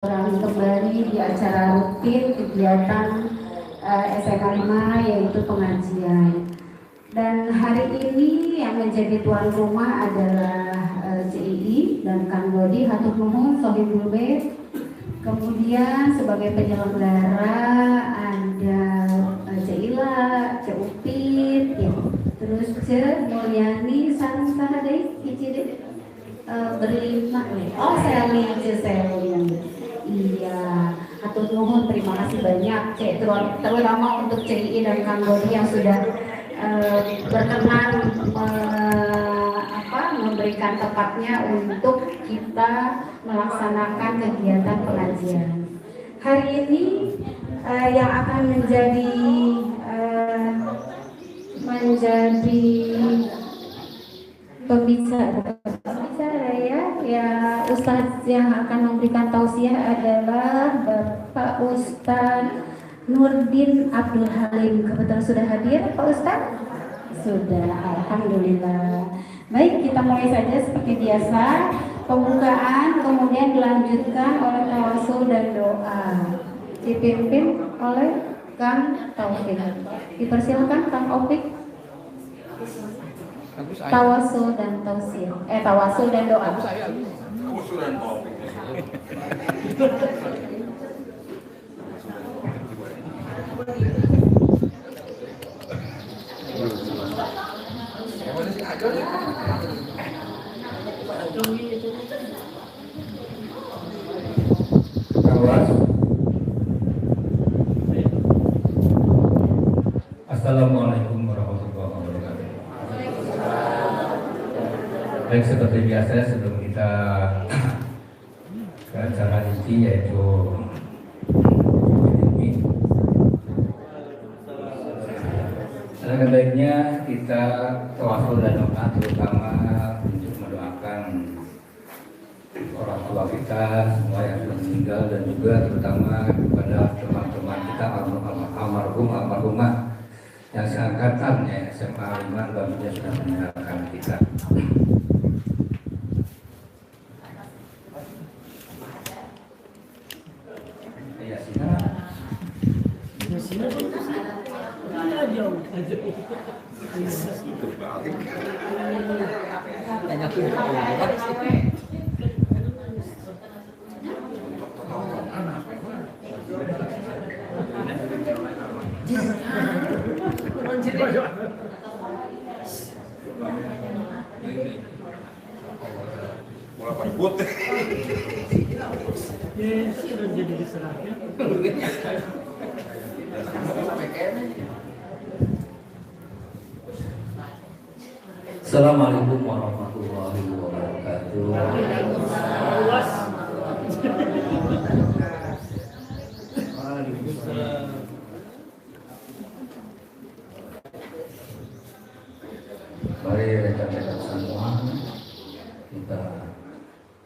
Kembali di acara rutin kegiatan SMA 5 yaitu pengajian. Dan hari ini yang menjadi tuan rumah adalah CII dan Kang Dodi Hatur Nuhun Sohibul Bait. Kemudian sebagai penyelenggara ada Cila, Upit, ya. Terus Mulyani, Sahadai, Icide, berlima. Oh, Selly. Iya, hatur nuhun, terima kasih banyak Cek, terutama untuk CII dan Kang Dodi yang sudah berkenan memberikan tempatnya untuk kita melaksanakan kegiatan pengajian. Hari ini yang akan menjadi pembicara ya Ustadz yang akan memberikan tausiah adalah Bapak Ustadz Nurdin Abdul Halim. Kebetulan sudah hadir Pak Ustadz? Sudah, alhamdulillah. Baik, kita mulai saja seperti biasa. Pembukaan kemudian dilanjutkan oleh tawasul dan doa, dipimpin oleh Kang Taufik. Dipersilakan Kang Taufik. Tawasul dan tausiah. Tawasul dan doa. Tawasul dan doa. Assalamualaikum warahmatullahi wabarakatuh. Baik, seperti biasa sebelum kita ke acara inti yaitu ini, alangkah baiknya kita tawasul dan doa, terutama untuk mendoakan orang tua kita semua yang sudah meninggal, dan juga terutama kepada teman-teman kita almarhumah yang seangkatan ya SMA 5 barunya sudah meninggalkan kita. Ya Assalamualaikum warahmatullahi wabarakatuh. Mari rekan-rekan semua kita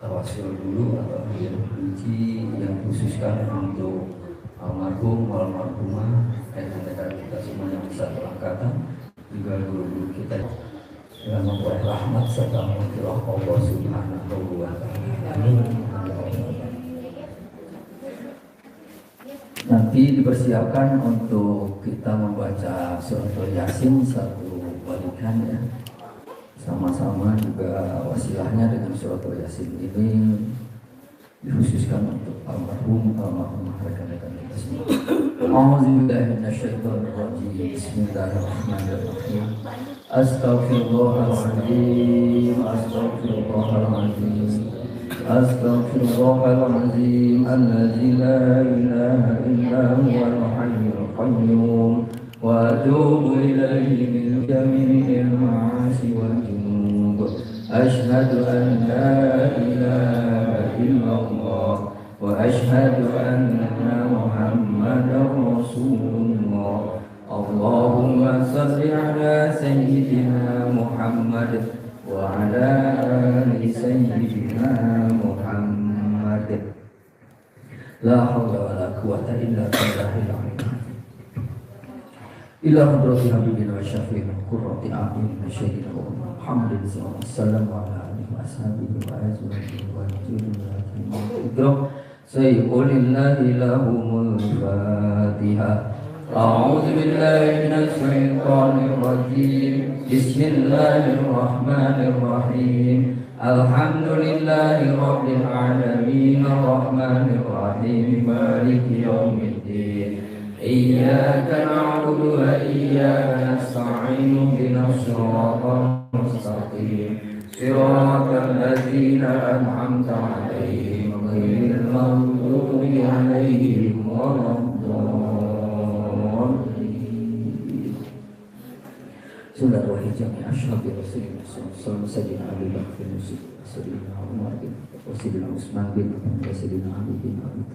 tawasul dulu atau puji yang khususkan untuk almarhumah rekan-rekan kita semua yang satu angkatan, juga guru-guru kita yang membuat rahmat serta menghormati Allah Subhanahu wa Ta'ala. Nanti dipersiapkan untuk kita membaca surat Yasin satu balikan ya. Sama-sama juga wasilahnya dengan surat Yasin ini dikhususkan untuk almarhumah rekan-rekan kita semua. A'udzubillahi minasyaitonir rajim. Bismillahirrahmanirrahim. Astaghfirullahaladzim. Astaghfirullahaladzim. Alladzi la ilaha illa huwal hayyul qayyum. Wa atubu ilaihi min jami'il ma'asi wal junub. Asyhadu an la ilaha illallah wa asyhadu anna Muhammadar Rasulullah. Allahumma salli ala sayyidina Muhammad wa ala ali sayyidina Muhammad. La haula wa la quwwata illa billahil aliyyil ila hadrati habibina wa syafi'ina qurrati a'yunina sayyidina Muhammadin sallallahu alaihi wasallam wa ala alihi wa ashabihi wa azwajihi wa dzurriyyatihi sayyi'ulillahi lahumul Fatihah. A'udzu billahi minasy syaithanir rajim. Bismillahirrahmanirrahim. Alhamdulillahi rabbil alamin arrahmanir rahim maliki yaumiddin. Iyyaka na'budu wa iyyaka nasta'in ihdinas siratal mustaqim. Siratal ladzina an'amta 'alaihim ghairil maghdubi 'alaihim waladdallin. Bismillahirrahmanirrahim. Ashabi Rasulillah sallallahu alaihi wasallam Abi Bakr Sayyidina Umar bin Sayyidina Utsman bin Sayyidina Ali bin Abi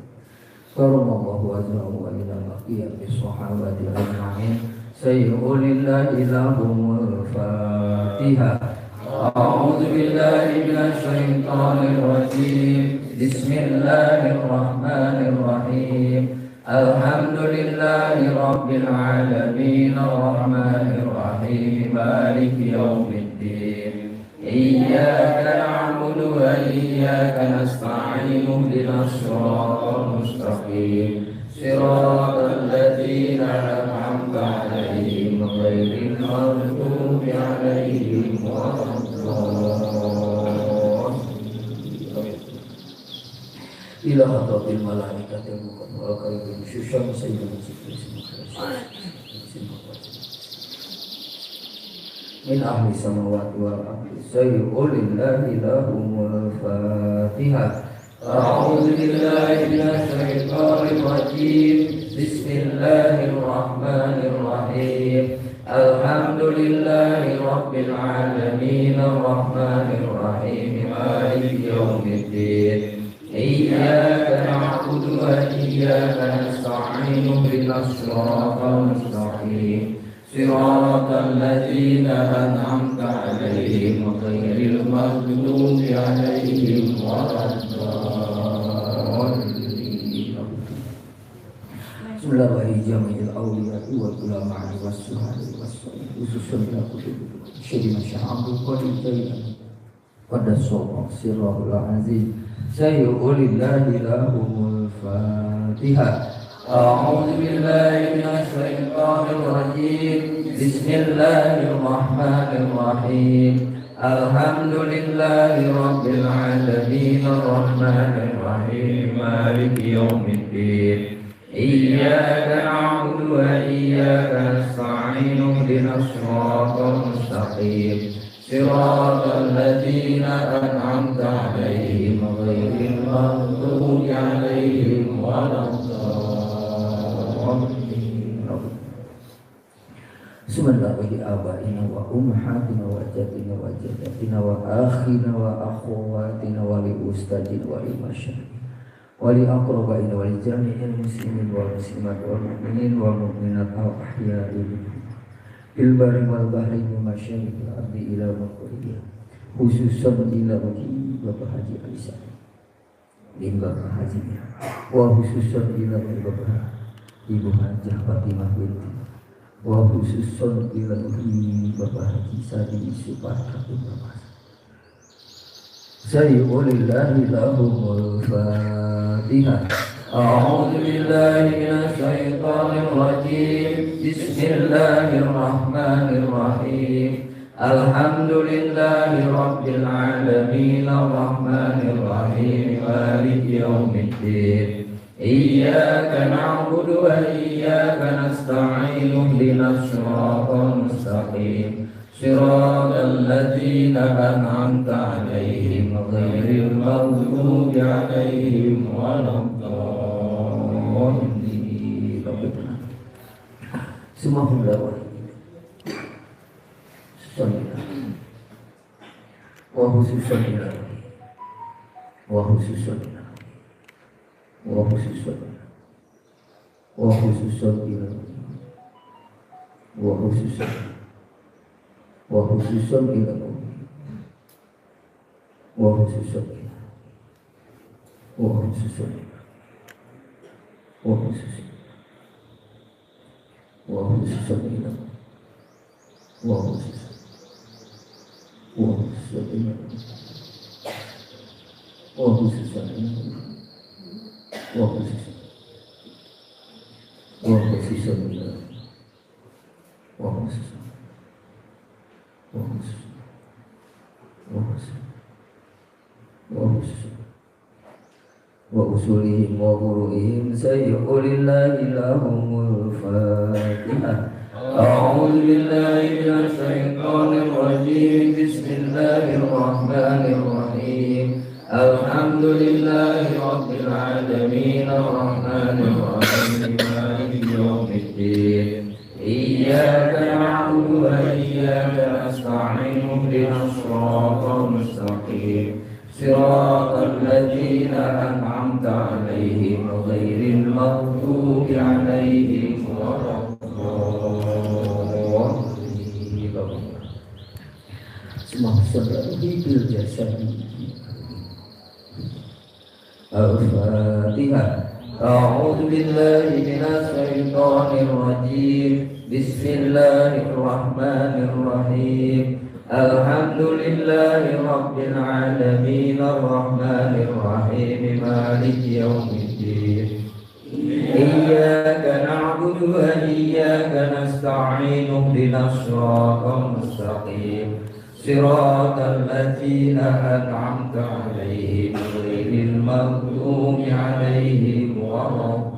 Karamallahu wajhahu wa ila baqiyati sahabati ajma'in. Sayyi'ulillahi lahumul Fatihah. A'udzu billahi minasy syaithanir rajim. Bismillahirrahmanirrahim. Alhamdulillahi rabbil alamin arrahmanir rahim maliki yaumiddin. Iyyaka na'budu wa iyyaka nasta'in ihdinas siratal mustaqim. Siratal ladzina an'amta 'alaihim ghairil maghdubi 'alaihim waladdallin. Ila hadratil malaikatil muqarrabin syusham sayyidina min ahli samawati wal ardi sayyi'ulillahi lahumul Fatihah. A'udzu billahi minasy syaithanir rajim. Bismillahirrahmanirrahim. Alhamdulillahi rabbil alamin arrahmanir rahim maliki yaumiddin. Iyyaka na'budu wa iyyaka nasta'in ihdinas siratal mustaqim. Siratal ladzina an'amta 'alaihim ghairil maghdubi 'alaihim waladdallin. Bismillahirrahmanirrahim. Jami'il awliya'i wal ulama'i was suhada'i was sholihin khususan ila kutubi Sayyidina Syekh Abdul Qadir Jailani qaddasallahu sirrahul azim. Sayyi'ulillahi lahumul Fatihah. A'udzu billahi minasy syaithanir rajim. Bismillahirrahmanirrahim. Alhamdulillahi rabbil alamin arrahmanir rahim maliki yaumiddin. Iyyaka na'budu wa iyyaka nasta'in ihdinas siratal mustaqim. Siratal ladzina an'amta 'alaihim ghairil maghdubi 'alaihim waladdallin. Bismillahirrahmanirrahim. Abaina wa ummahatina wa jadina wa jadatina wa akhina wa akhwatina wa li ustadina wa li masyayikh wa li aqrabaina wa li jami'il muslimin wal muslimat wal mu'minin wal mu'minat al ahya'i fil barri wal bahri wa masyayikhil ardi ila maqriyah khususan ila Bapak Haji Aisyah bin Bapak Haji wa khususan ila Bapak Ibu Hajah Fatimah binti wa khususan ila Bapak Haji Sadi Suparta bin Bapak Sayyi'ulillahi lahumul Fatihah. A'udzu billahi minasy syaithanir rajim. Bismillahirrahmanirrahim. Alhamdulillahi rabbil alamin arrahmanir rahim maliki yaumiddin. Iyyaka na'budu wa iyyaka nasta'in ihdinas siratal mustaqim. Siratal ladzina an'amta 'alaihim ghairil maghdubi 'alaihim waladdallin. Semua hamba wa khususan ila wa khususan ila wa khususan wa khususan ila wa khususan wa khususan ila wa khususan ila wa khususan wa khususan wa khususan ila wa khususan wa khususan ila wa usulihim wa furu'ihim sayyi'ulillahi lahumul fatihah. A'udzu billahi minasy syaithanir rajim. Bismillahirrahmanirrahim. Alhamdulillahi rabbil alamin arrahmanir rahim maliki yaumiddin. Iyyaka na'budu wa iyyaka nasta'in ihdinas siratal mustaqim. Siratal ladzina an'amta 'alaihim ghairil maghdubi 'alaihim waladdallin. Semasa bil jasadi. Al-Fatihah. A'udzu billahi minasy syaithanir rajim. Bismillahirrahmanirrahim. Alhamdulillahi rabbil alamin arrahmanir rahim maliki yaumiddin. Iyyaka na'budu wa iyyaka nasta'in ihdinas siratal mustaqim. Siratal ladzina an'amta 'alaihim ghairil maghdubi 'alaihim waladdallin.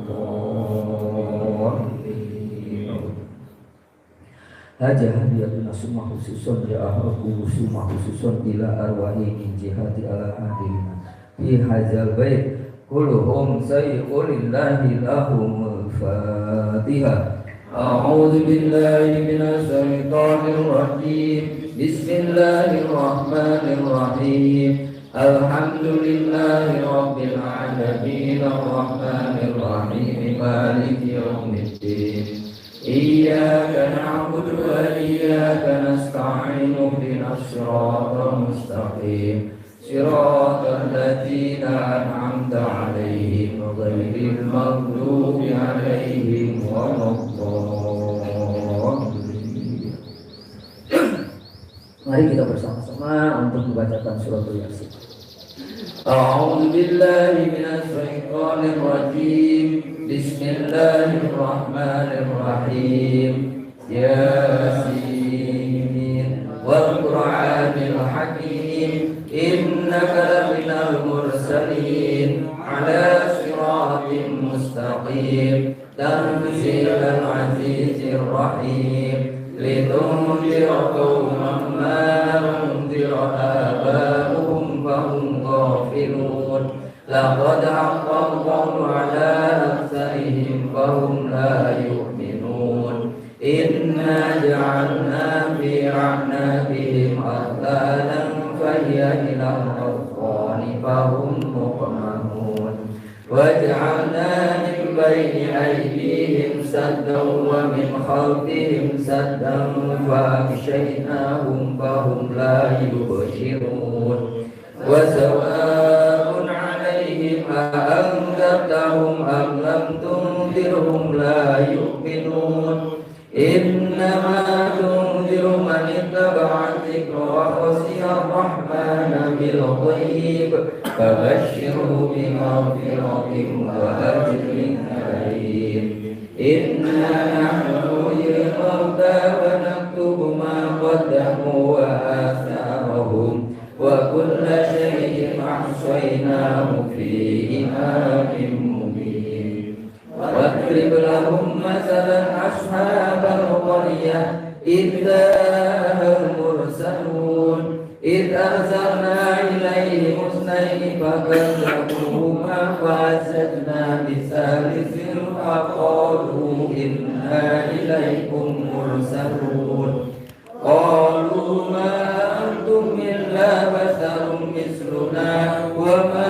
Hajah hadiyatuna summa khususun ja'ahu summa khususun ila arwahi min jihati ala hadilina fi hadzal bait kulluhum sayyi'ulillahi lahumul fatihah. A'udzu billahi minasy syaithanir rajim. Bismillahirrahmanirrahim. Alhamdulillahi rabbil alamin arrahmanir rahim maliki yaumiddin. Iyyaka na'budu wa iyyaka nasta'in ihdinas siratal mustaqim. Siratal ladzina an'amta 'alaihim ghairil maghdubi 'alaihim waladdallin. Mari kita bersama-sama untuk membacakan suratul Yasin. A'udzu billahi minasy syaithanir rajim. Bismillahirrahmanirrahim. Yasin wal Qur'anil hakim. Innaka laminal mursalin ala siratin mustaqim. Tanzilal azizir rahim. Litunzira qauman ma unzira aba'uhum fahum ghafilun. Laqad haqqal qawlu ala aktsarihim fahum la yu'minun. Inna ja'alna fi a'naqihim aghlalan fahiya ilal azqani fahum muqmamun. Waj'alna min bayni aydihim saddan wa min khalfihim saddan fa'aghshaynahum fahum la yubsirun. Wa sawa'un 'alaihim a'anzartahum am lam tunzirhum la yu'minun. Innama tunziru man ittaba'a dzikra wa khashiya ar-rahmana bil ghaib. Fabashshirhu bi maghfiratin wa ajrin karim. Inna nahnu nuhyil mauta wa naktubu ma qaddamu wa atharahum wa kulla shay'in ahsaynahu fi imamin mubin. Wadrib lahum masalan ashabal qaryah idh ja'ahal mursalun idh arsalna ilayhim musnayni fakazzabuhuma fa'azzazna bisalisin faqalu inna ilaykum mursalun. Qalu ma antum illa basharun misluna wa ma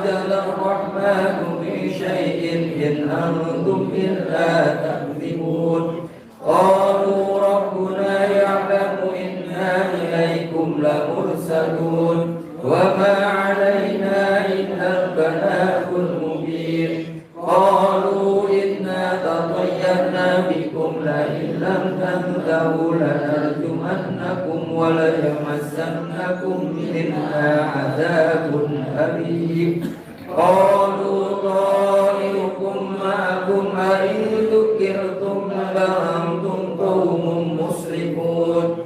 anzala ar-rahmanu min shay'in in antum illa takdzibun. Qalu rabbuna ya'lamu inna ilaykum lamursalun wa ma 'alaina illa al-balagul mubin. Qalu inna tatayyarna bikum la in lam tantahu lanarjumannakum wa la yamassannakum minna 'adzabun alim. Qalu لكم أئن ذكرتم بل أنتم قوم مسرفون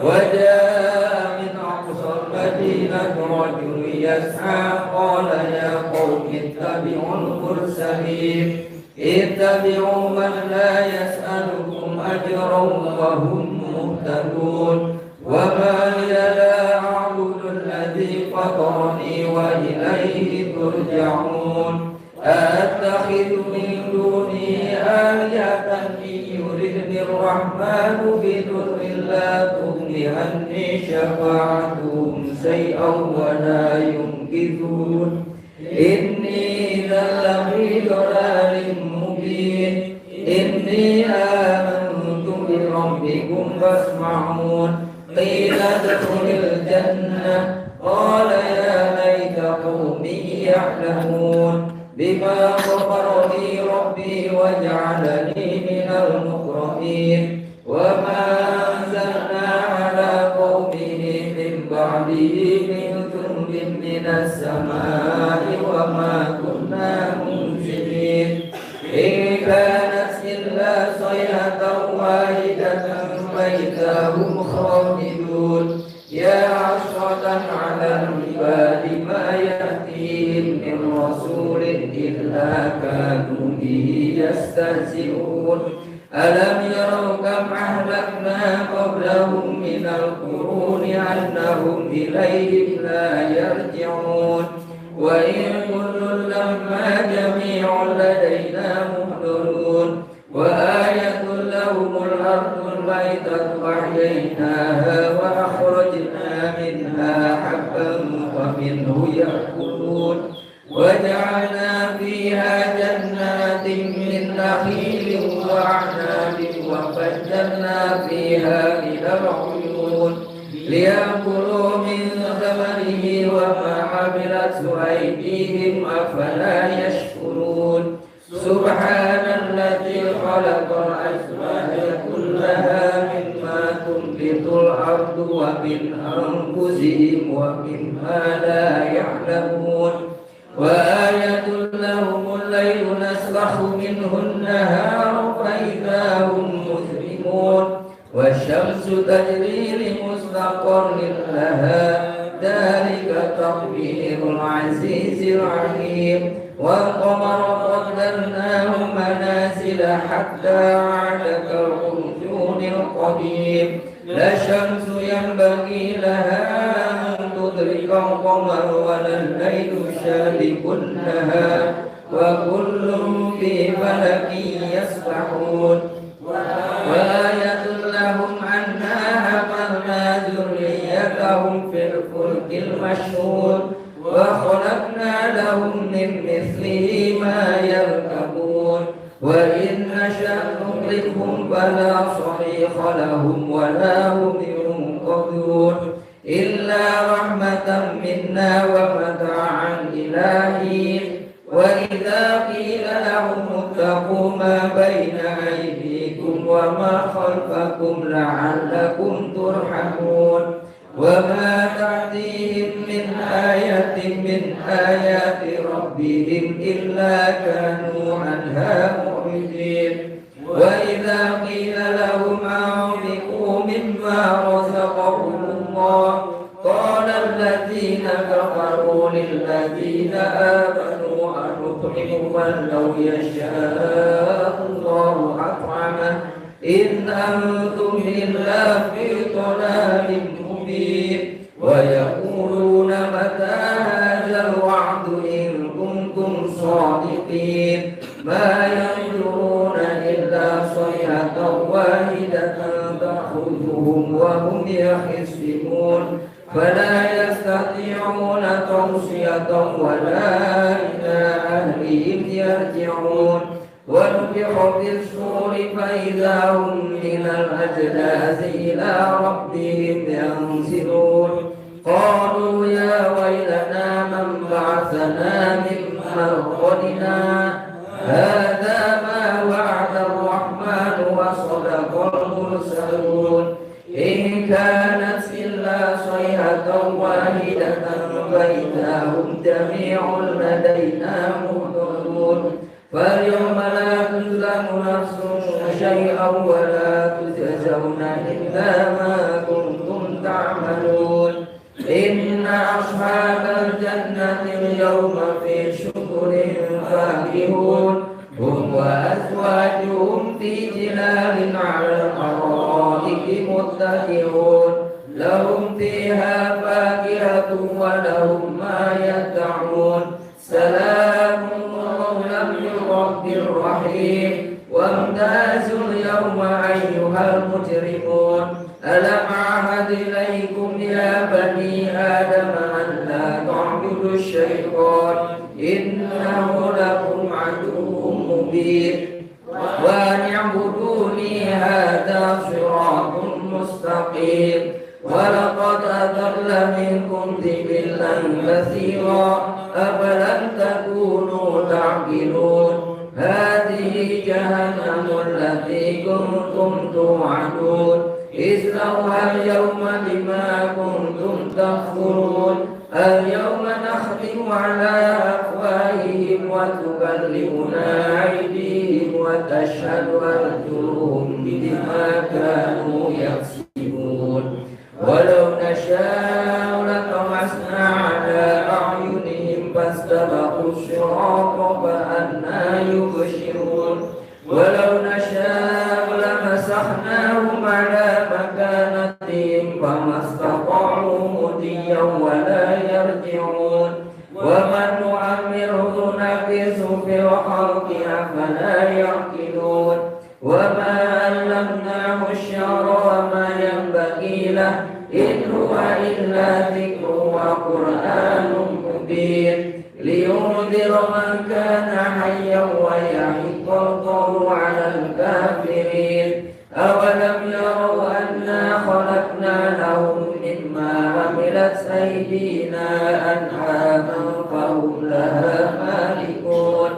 وجاء من أقصى المدينة رجل يسعى قال يا قوم اتبعوا المرسلين اتبعوا من لا يسألكم أجرا وهم مهتدون وما لي لا أعبد الذي فطرني وإليه ترجعون أأتخذ من دونه آلهة إن يردني الرحمن بضر لا تغن عني شفاعتهم شيئا ولا ينقذون إني إذا لفي ضلال مبين إني آمنت بربكم فاسمعون قيل ادخل الجنة قال يا ليت قومي يعلمون بما غفر لي ربي وجعلني من المكرمين وما أنزلنا على قومه من بعده من ذنب من السماء وما كنا منزلين إن كانت إلا صيحة واحدة فإذا هم خامدون يا حسرة على العباد ما يأتيهم من رسول إلا كانوا به يستهزئون ألم يروا كم أهلكنا قبلهم من القرون أنهم إليهم لا يرجعون وإن كل لما جميع لدينا محضرون وآية لهم الأرض الميتة أحييناها وأخرجنا منها حبا فمنه يأكلون وجعلنا فيها جنات من نخيل وأعناب وفجرنا فيها من العيون ليأكلوا من ثمره وما عملته أيديهم أفلا يشكرون سبحان الذي خلق الأزواج كلها مما تنبت الأرض ومن أنفسهم ومما لا يعلمون وآية لهم الليل نسلخ منه النهار فإذا هم مظلمون والشمس تجري لمستقر لها ذلك تقدير العزيز العليم والقمر قدرناه منازل حتى عاد كالعرجون القديم لا الشمس ينبغي لها أن تدرك القمر ولا الليل سابق النهار وكل في فلك يسبحون وآية لهم أنا حملنا ذريتهم في الفلك المشحون وخلقنا لهم من مثله ما يركبون وإن نشأ نغرقهم فلا صريخ لهم ولا هم ينقذون إلا رحمة منا ومتاعا إلى حين وإذا قيل لهم اتقوا ما بين أيديكم وما خلفكم لعلكم ترحمون وما تأتيهم من آية من آيات ربهم إلا كانوا عنها معرضين وإذا قيل لهم أنفقوا مما رزقهم الله قال الذين كفروا للذين آمنوا أنطعم من لو يشاء الله أطعمه إن أنتم إلا في ضلال مبين ويقولون متى هذا الوعد إن كنتم صادقين ما ينظرون إلا صيحة واحدة تأخذهم وهم يخصمون فلا يستطيعون توصية ولا إلى أهلهم يرجعون ونفخ في الصور فإذا هم من الأجداث إلى ربهم ينسلون قالوا يا ويلنا من بعثنا من مرقدنا هذا ما وعد الرحمن وصدق المرسلون إن كانت إلا صيحة واحدة فإذا هم جميع لدينا محضرون اليوم لا تظلم نفس شيئا ولا تجزون إلا ما كنتم تعملون إن أصحاب الجنة اليوم في شكر فاكهون هم وأزواجهم في ظلال على الأرائك متكئون لهم فيها فاكهة ولهم ما يدعون سلام قولا من رب رحيم وامتازوا اليوم أيها المجرمون ألم أعهد إليكم يا بني آدم أن لا تعبدوا الشيطان إنه لكم عدو مبين وأن اعبدوني هذا صراط مستقيم ولقد أضل منكم جبلا كثيرا أفلم تكونوا تعقلون هذه جهنم التي كنتم توعدون اصلوها اليوم بما كنتم تكفرون اليوم نختم على أفواههم وتكلمنا أيديهم وتشهد أرجلهم بما كانوا يكسبون ولو نشاء لطمسنا على أعينهم فاستبقوا الصراط فأنى يبصرون ولو نشاء لمسخناهم على مكانتهم فما استطاعوا مضيا ولا يرجعون ومن نعمره نكسه في الخلق أفلا يعقلون وما علمناه الشعر وما ينبغي له إن هو إلا ذكر وقرآن مبين لينذر من كان حيا ويحق القول على الكافرين أولم يروا أنا خلقنا لهم مما عملت أيدينا أنعاما فهم لها مالكون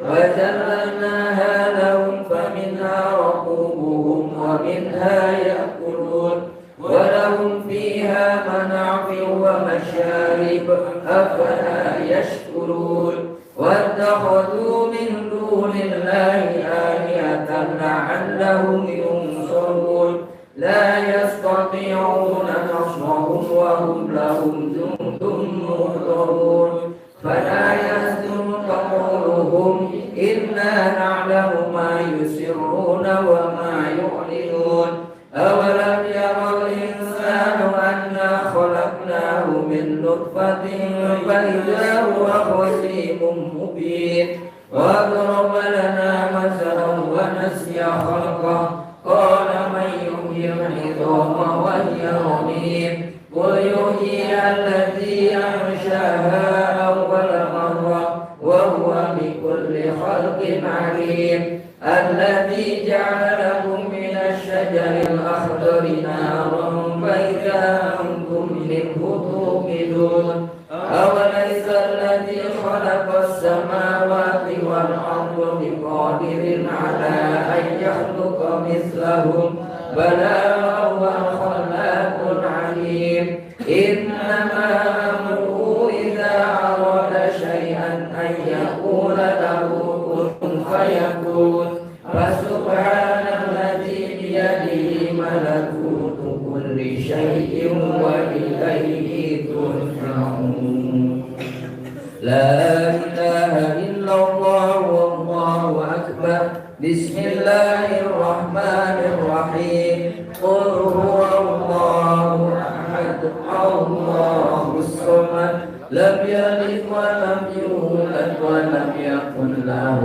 وذللناها لهم فمنها ركوبهم ومنها يأكلون ولهم فيها منافع ومشارب أفلا يشكرون واتخذوا من دون الله آلهة لعلهم ينصرون لا يستطيعون نصرهم وهم لهم جند محضرون فلا يحزنك قولهم إنا نعلم ما يسرون وما يعلنون أولم يرى الإنسان أنا خلقناه من نطفة فإذا هو خصيم مبين وضرب لنا مثلا ونسي خلقه قال من يحيي العظام وهي رميم قل يحييها الذي أنشأها أول مرة وهو بكل خلق عليم الذي جعل لكم من الشجر الأخضر نارا فإذا أنتم منه توقدون أوليس الذي خلق السماوات والأرض بقادر على أن يخلق مثلهم بلى وهو الخلاق العليم إنما أمره إذا أراد شيئا أن يقول له كن فيكون فسبحان الذي بيده ملكوت كل شيء وإليه ترجعون لا إله إلا الله والله أكبر بسم الله الرحمن الرحيم قل هو الله أحد الله الصمد لم يلد ولم يولد ولم يكن له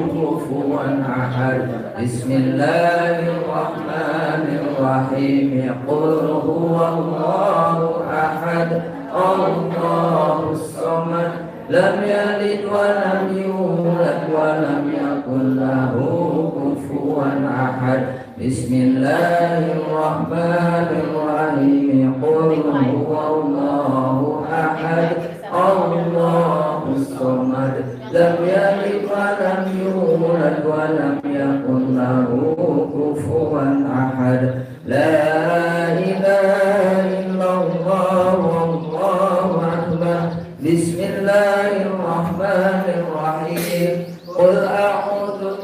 كفوا أحد بسم الله الرحمن الرحيم قل هو الله أحد الله الصمد لم يلد ولم يولد ولم يكن له كفوا أحد بسم الله الرحمن الرحيم قل هو الله أحد الله الصمد لم يلد ولم يولد ولم يكن له كفوا أحد لا إله إلا الله والله أكبر بسم الله الرحمن الرحيم قل أعوذ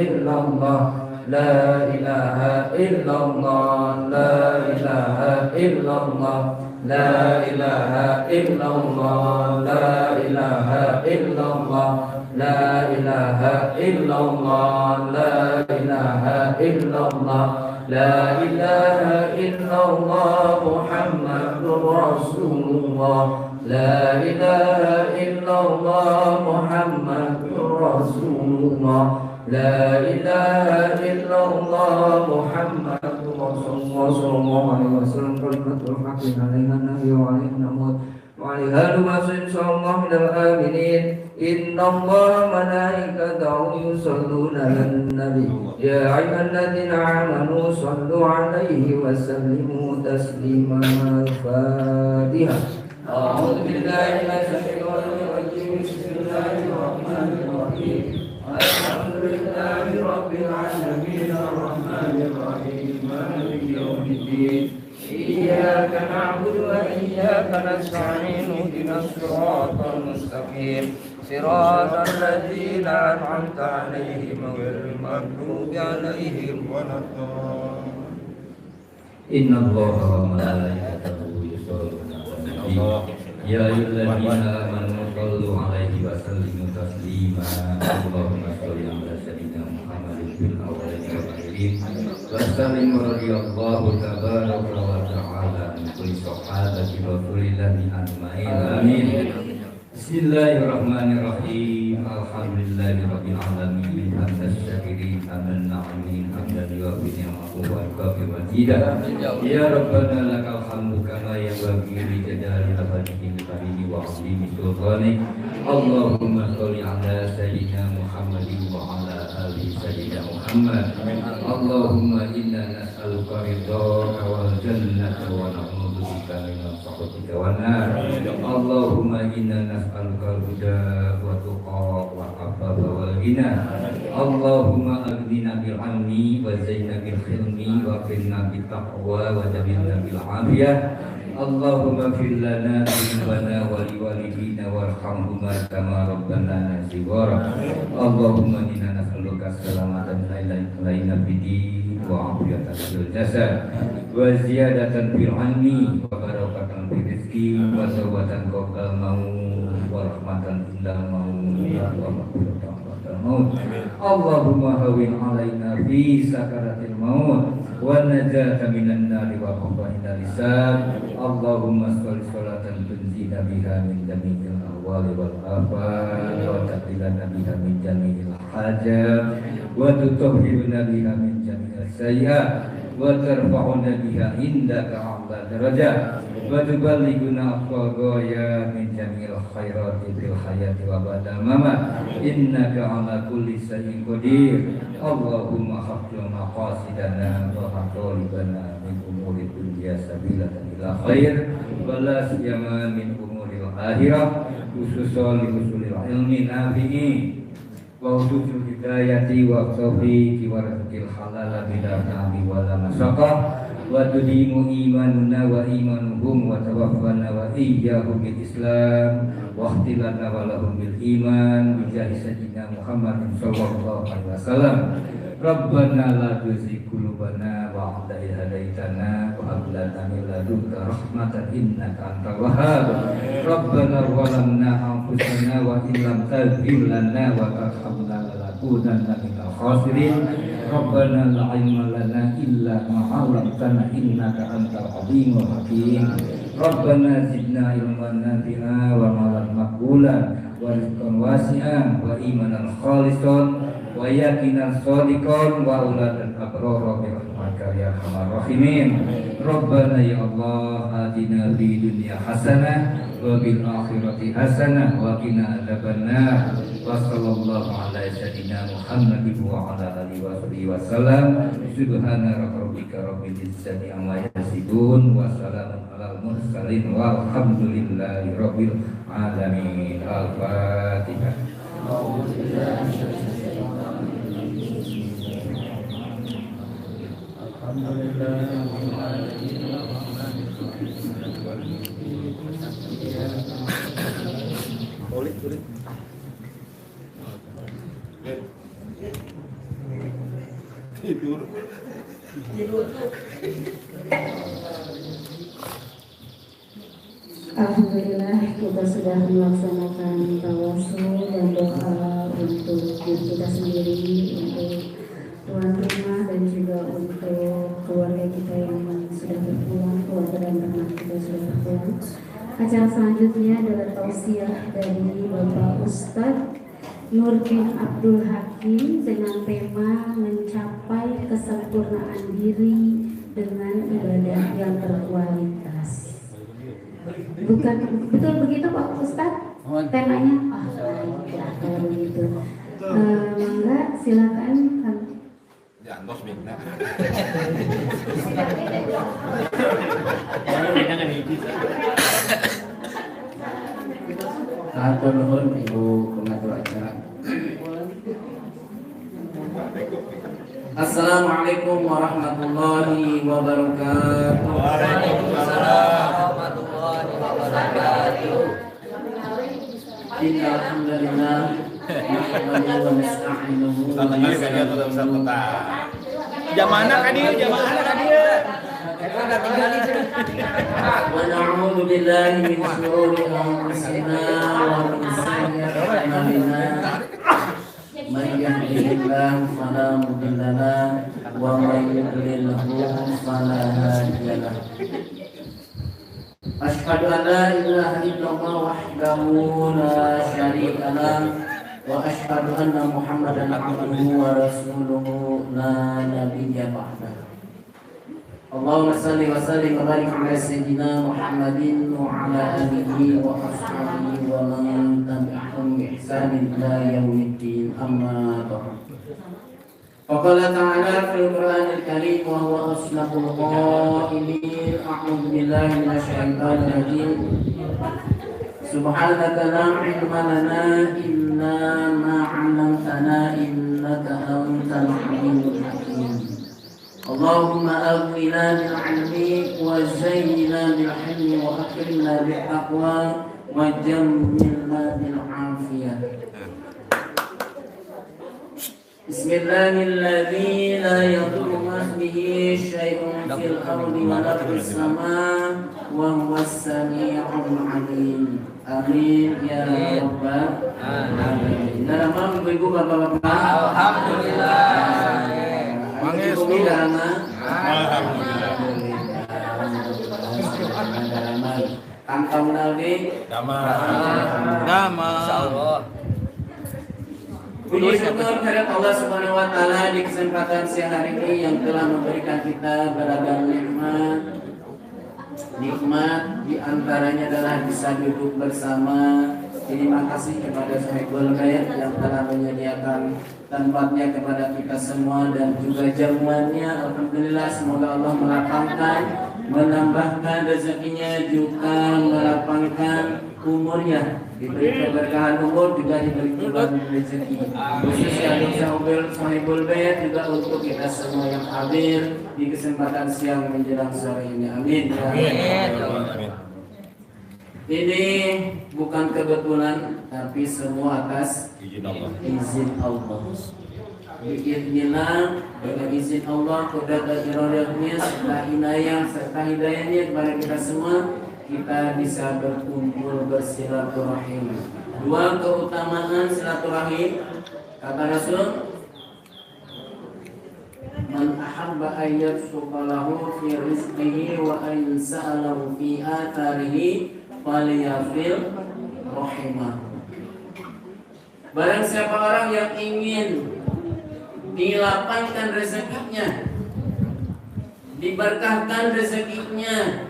illallah, la ilaha illallah, la ilaha illallah, la ilaha illallah, la ilaha illallah, la ilaha illallah, la ilaha illallah, la ilaha illallah, Muhammadur Rasulullah, la ilaha illallah, Muhammadur Rasulullah, la ilaha illallah, Muhammadur Rasulullah sallallahu alaihi wasallam, kalimatul haqqi 'alaiha nahyu 'alaihi namut wa 'alaiha numasin sallallahu minal aminin. Innallaha malaikatahu yusholluna 'alan nabi ya ayyuhalladzina amanu shallu 'alaihi wa sallimu taslima. Al-Fatihah. A'udzu billahi minasy syaithanir rajim. Bismillahirrahmanirrahim. Alhamdulillahi rabbil alamin arrahmanir rahim maliki yaumiddin. Iyyaka na'budu wa iyyaka nasta'in ihdinas siratal mustaqim siratal ladzina an'amta 'alaihim ghairil maghdubi 'alaihim waladdallin. Innallaha wa malaikatahu yusholluna 'alan nabi ya ayyuhalladzina amanu shallu 'alaihi wa sallimu taslima. Allahumma shalli 'ala sayyidina Muhammadin fil awwalin wal akhirin wa sallim radhiyallahu tabaraka wa ta'ala an kulli sahabati rasulillahi ajma'in. Amin. Bismillahirrahmanirrahim. Alhamdulillahi rabbil alamin. Hamdan syakirin, hamdan na'imin, hamdan yuwaffi ni'amahu wa yukafi majidah. Ya Rabbana lakal hamdu kama yanbaghi li jalali wajhihi wa 'azimi sultanik. Allahumma sholli 'ala sayyidina Muhammadin wa 'ala ali sayyidina Muhammad. Allahumma inna nas'aluka ridhaka wal jannata wa na'udzu bika min sakhatika wan nar. Allahumma inna nas'aluka al-huda wa tuqa wa afafa wal ghina. Allahumma aghnina bil 'ilmi wa zayyina bil hilmi wa qina bit taqwa wa jabbilna bil 'afiyah. Allahumma fir lana dzunubana wa liwalidina warhamhuma kama rabbana shighara. Allahumma inna nas'aluka salamatan laina fid wa afiyatan fil jasad wa ziyadatan fil 'ilmi wa barakatan fil rizqi wa tawbatan qabla maut wa rahmatan indal maut wa maghfiratan ba'dal maut. Allahumma hawwin 'alaina fi sakaratil maut wa najata minan nari wa qafa'ina lisan. Allahumma sholli sholatan tunjina biha min jami'il ahwali wal afat wa taqilana biha min jami'il hajat wa tutahhiruna biha min jami'il sayyi'at wa tarfa'una biha indaka 'ala darajat wa tuballighuna aqwa min jami'il khairati fil hayati wa ba'da mamat. Innaka 'ala kulli shay'in qadir. Allahumma haqqil maqasidana wa haqalibana min umuri dunya sabilatan ila khair wa la siyama min umuril akhirah khususan li usulil ilmi nafi'i wa usul hidayati wa taufiqi wa rizqil halal bila ta'bi wa la masaqah wa tudimu imanuna wa imanuhum wa tawaffana wa iyyahum bil islam wa ihtilana wa lahum bil iman bi jahi sayyidina Muhammadin sallallahu alaihi wasallam. Rabbana la tuzigh qulubana ba'da idh hadaitana wa hab lana min ladunka rahmatan innaka antal wahhab. Rabbana zalamna anfusana wa in lam taghfir lana wa tarhamna lanakunanna minal khasirin. Rabbana la ilma lana illa ma 'allamtana innaka antal alimul hakim. Rabbana zidna ilman nafi'a wa malan maqbulan wa rizqan wasi'an wa imanan khalisan wa yaqinan shadiqan wa uladan abrara bi rahmatika ya arhamar rahimin. Rabbana ya Allah atina fid dunya hasanah wa fil akhirati hasanah wa qina adzabannar. Wa sallallahu ala sayyidina Muhammadin wa ala alihi wa sahbihi wasallam. Subhana rabbika rabbil izzati amma yasifun wa salamun alal mursalin walhamdulillahi rabbil alamin. Al-Fatihah. Boleh. Tidur. Alhamdulillah kita sudah melaksanakan tawasul dan doa untuk diri kita sendiri, untuk tuan rumah dan juga untuk keluarga kita yang sudah berpulang, keluarga dan teman kita sudah berpulang. Acara selanjutnya adalah tausiah dari Bapak Ustadz Nurdin Abdul Hakim dengan tema mencapai kesempurnaan diri dengan ibadah yang berkualitas. Bukan betul begitu Pak Ustadz temanya? Kalau begitu, enggak silakan. Jantos bingna. Atur nuhun Ibu pengatur acara. Assalamualaikum warahmatullahi wabarakatuh. Waalaikumsalam warahmatullahi wabarakatuh. Innal hamdalillah nahmaduhu wa nasta'inuhu wa nastaghfiruh. Jamana ka dieu, jamana ka dieu. Wa na'udzu billahi min shururi anfusina wa min sayyiati a'malina. Man yahdihillahu fala mudilla lahu wa man yudlilhu fala hadiya lahu. Asyhadu an la ilaha illallah wahdahu la syarika lahu wa asyhadu anna Muhammadan abduhu wa rasuluhu la nabiyya ba'dahu. Allahumma salli wa sallim wa barik ala sayyidina Muhammadin wa ala alihi wa ashabihi wa man tabi'ahum bi ihsanin ila yaumiddin, amma ba'd. Faqala ta'ala fil Qur'anil Karim wa huwa asnaqul qailin, a'udzu billahi minasy syaithanir rajim. Subhanaka la ilma lana illa ma 'allamtana innaka antal alimul hakim. Allahumma aghfirna bil 'ilmi wa zayyinna bil hilmi wa akrimna bit taqwa wa jammilna bil 'afiyah. Bismillahilladzi la yadurru ma'asmihi syai'un fil ardi wa la fis samaa wa huwas samii'ul 'aliim. Amin ya rabbal alamin. Dalam Ibu Bapak-bapak, alhamdulillah. Mangestu. Alhamdulillah. Kantong Nabi Dama. Insyaallah. Puji syukur kepada Allah Subhanahu wa taala di kesempatan siang hari ini yang telah memberikan kita beragam nikmat. Nikmat di antaranya adalah bisa duduk bersama. Terima kasih kepada Sahibul Bayat yang telah menyediakan tempatnya kepada kita semua dan juga jamuannya. Alhamdulillah, semoga Allah melapangkan, menambahkan rezekinya, juga melapangkan umurnya, diberi keberkahan umur, juga diberi keberkahan rezeki. Khusus yang Sahibul Bayat juga untuk kita semua yang hadir di kesempatan siang menjelang sore ini. Amin. Amin. Ini bukan kebetulan, tapi semua atas izin Allah. Biiznillah, dengan izin Allah, qudrat dan iradahnya serta inayah serta hidayahnya kepada kita semua, kita bisa berkumpul bersilaturahim. Dua keutamaan silaturahim, kata Rasul, man ahabba ayyabsuqalahu fi rizqihi wa ayyasa'alahu fi atharihi faliyafil rahimah. Barang siapa orang yang ingin dilapangkan rezekinya, diberkahkan rezekinya,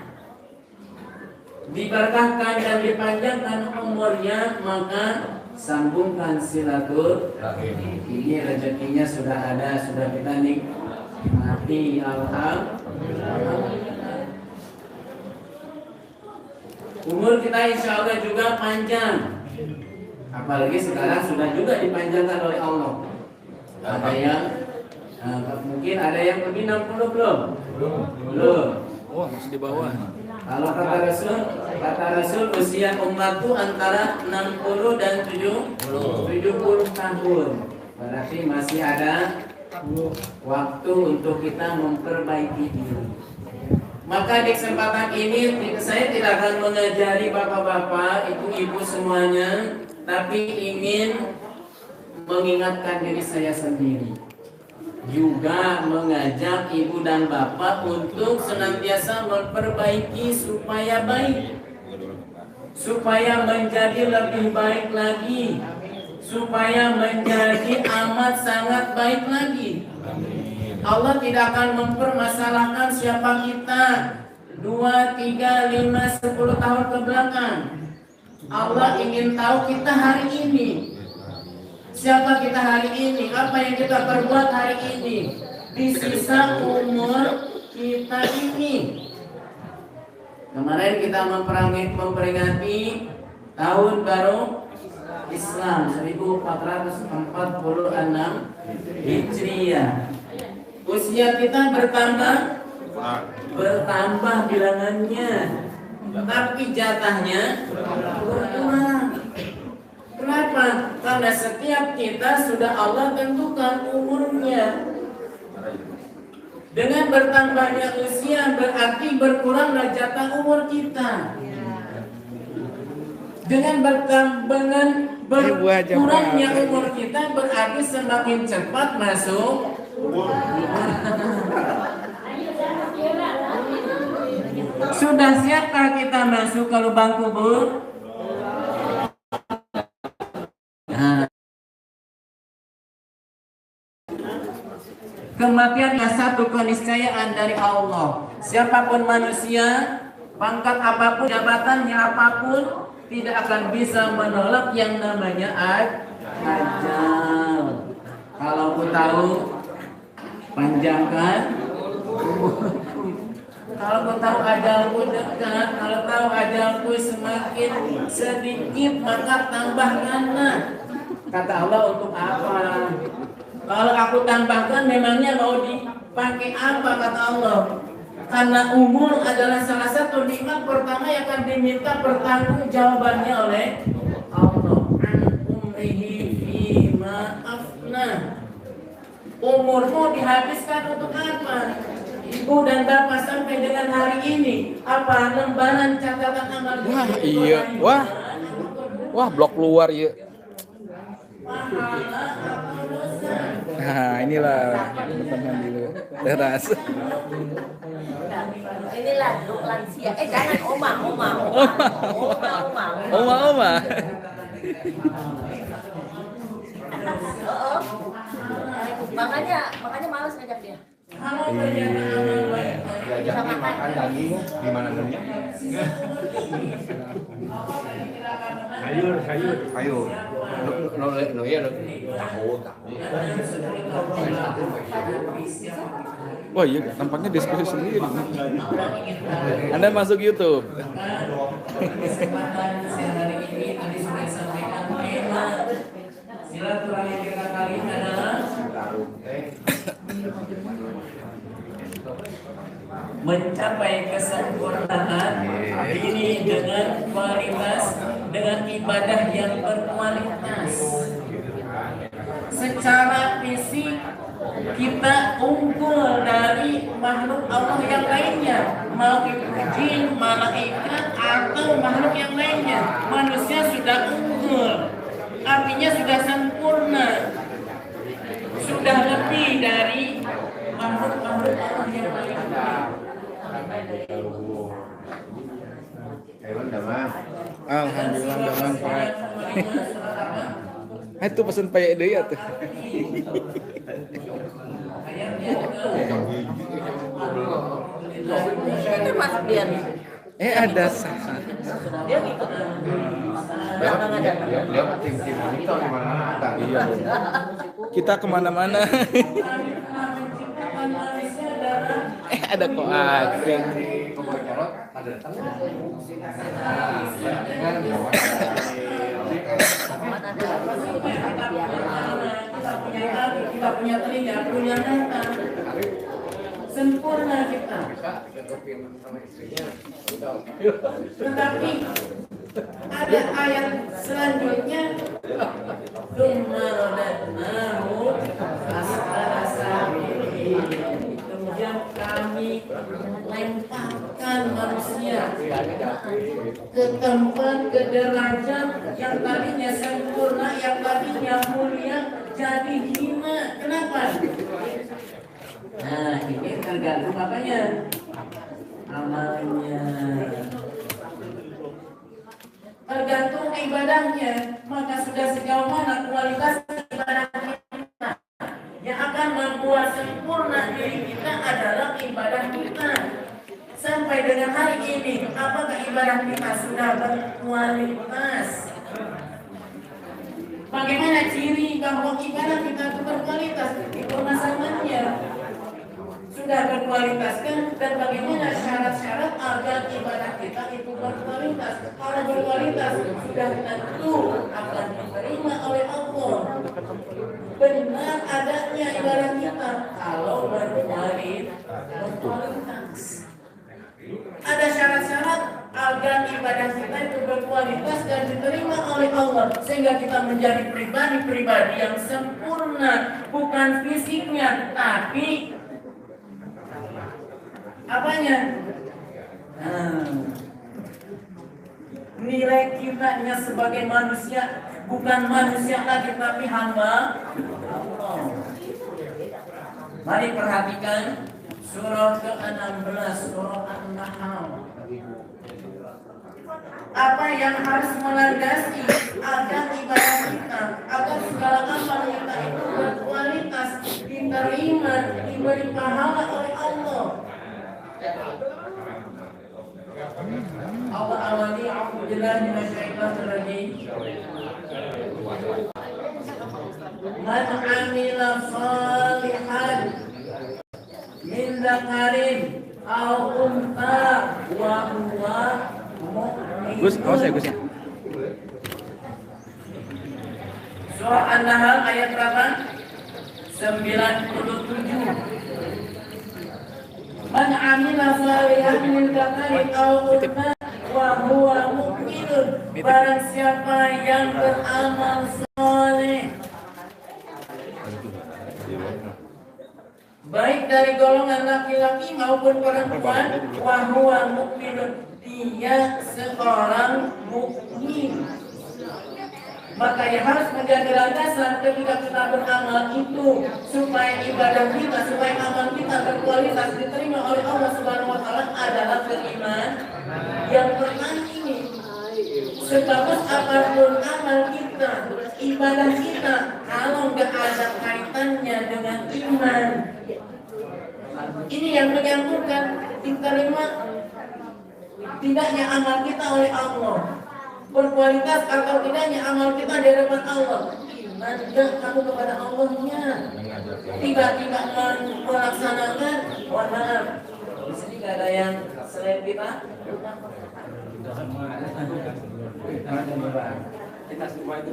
diberkahkan dan dipanjangkan umurnya, maka sambungkan silaturahim. Ini rezekinya sudah ada, sudah kita nikmati. Alhamdulillah. Umur kita insya Allah juga panjang. Apalagi sekarang sudah juga dipanjangkan oleh Allah. Ada yang mungkin ada yang lebih 60 belum? Belum. Oh, masih di bawah. Kalau kata Rasul usia umatku antara 60 dan 70 tahun. Berarti masih ada waktu untuk kita memperbaiki diri. Maka di kesempatan ini saya tidak akan mengajari bapak-bapak, ibu-ibu semuanya, tapi ingin mengingatkan diri saya sendiri. Juga mengajak ibu dan bapak untuk senantiasa memperbaiki supaya baik, supaya menjadi lebih baik lagi, supaya menjadi amat sangat baik lagi. Allah tidak akan mempermasalahkan siapa kita 2, 3, 5, 10 tahun ke belakang. Allah ingin tahu kita hari ini. Siapa kita hari ini? Apa yang kita perbuat hari ini? Di sisa umur kita ini. Kemarin kita memperingati tahun baru Islam 1446 Hijriah. Usia kita bertambah bilangannya, tapi jatahnya berkurang. Kenapa? Karena setiap kita sudah Allah tentukan umurnya. Dengan bertambahnya usia berarti berkuranglah jatah umur kita. Dengan berkurangnya umur kita berarti semakin cepat masuk. Sudah siapkah kita masuk ke lubang kubur? Kematian adalah satu keniscayaan dari Allah. Siapapun manusia, pangkat apapun, jabatannya apapun, tidak akan bisa menolak yang namanya ajal. Kalau aku tahu, panjangkan. Kalau aku tahu ajalku dekat, kalau tahu ajalku semakin sedikit, maka tambahkanlah. Kata Allah, untuk apa? Kalau aku tambahkan, memangnya mau dipakai apa, kata Allah? Karena umur adalah salah satu nikmat pertama yang akan diminta pertanggung jawabannya oleh Allah. Umrihi fima afna. Umurmu dihabiskan untuk apa? Ibu dan bapak sampai dengan hari ini, apa lembaran catatan amal? Wah, iya. Wah, blok luar ya. Nah, inilah teman dulu teras. Inilah duduk lansia. Jangan oma. Makanya malas ngajak dia. Diajak makan daging di mana namanya? Sayur. Lo ya tahu. Wah iya, tampaknya diskusi sendiri. Anda masuk YouTube. Silaturahmi kita kali ini adalah mencapai kesempurnaan ini dengan kualitas, dengan ibadah yang berkualitas. Secara fisik kita unggul dari makhluk Allah yang lainnya, mau itu jin, malaikat atau makhluk yang lainnya. Manusia sudah unggul, artinya sudah sempurna, sudah lebih dari makhluk-makhluk Allah yang lainnya. Alhamdulillah damang Pak. Itu pesan payah deui atuh. Itu Mas Bian. Ada sah. Dia ngikut. Belakangan datang. Dia tim-tim ini tahu di mana ada. Iya. Kita kemana-mana. Ada koak. Kita punya telinga, punya mata, sempurna kita. Tetapi ada ayat selanjutnya, Kemudian kami lemparkan manusia ke tempat, ke derajat yang tadinya sempurna, yang tadinya mulia, jadi hina. Kenapa? Nah, ini tergantung apanya? Amalnya. Tergantung ibadahnya. Maka sudah sejauh mana kualitas ibadah kita. Yang akan membuat sempurna diri kita adalah ibadah kita. Sampai dengan hari ini, apakah ibadah kita sudah berkualitas? Bagaimana ciri bahwa ibadah kita itu berkualitas? Itu masalahnya. Sudah berkualitas kan? Dan bagaimana syarat-syarat agar ibadah kita itu berkualitas? Kalau berkualitas sudah tentu akan diterima oleh Allah. Benar adanya ibadah kita kalau berkualitas. Ada syarat-syarat agar ibadah kita itu berkualitas dan diterima oleh Allah, sehingga kita menjadi pribadi-pribadi yang sempurna, bukan fisiknya tapi apanya? Nilai kitanya sebagai manusia, bukan manusia lagi tapi hamba Allah. Mari perhatikan surah ke-16, surah An-Nahl. Apa yang harus melandasi agar ibadah kita, agar segala amal kita itu berkualitas, diterima, diberi pahala oleh Allah. Allah awali a'udzubillahi minasyaitonir rajim. Man 'amila shalihan min dzakarin aw untha wa huwa mu'min. Gus, awas ya Gus ya. Surah An-Nahl ayat berapa? 97. Man 'amila shalihan min dzakarin aw untha wa huwa mu'minun. Barang siapa yang beramal saleh, baik dari golongan laki-laki maupun perempuan, wa huwa mu'minun, dia seorang mukmin. Maka yang harus menjadi landasan ketika kita beramal itu supaya ibadah kita, supaya amal kita berkualitas diterima oleh Allah Subhanahu wa taala adalah beriman. Yang pertama ini, sebagus apapun amal kita, ibadah kita, kalau nggak ada kaitannya dengan iman, ini yang menggantungkan diterima tidaknya amal kita oleh Allah. Berkualitas atau tidaknya amal kita di hadapan Allah. Iman gak kamu kepada Allahnya? Tiba-tiba melaksanakan, mohon maaf, di sini gak ada yang selain kita. Kita semua itu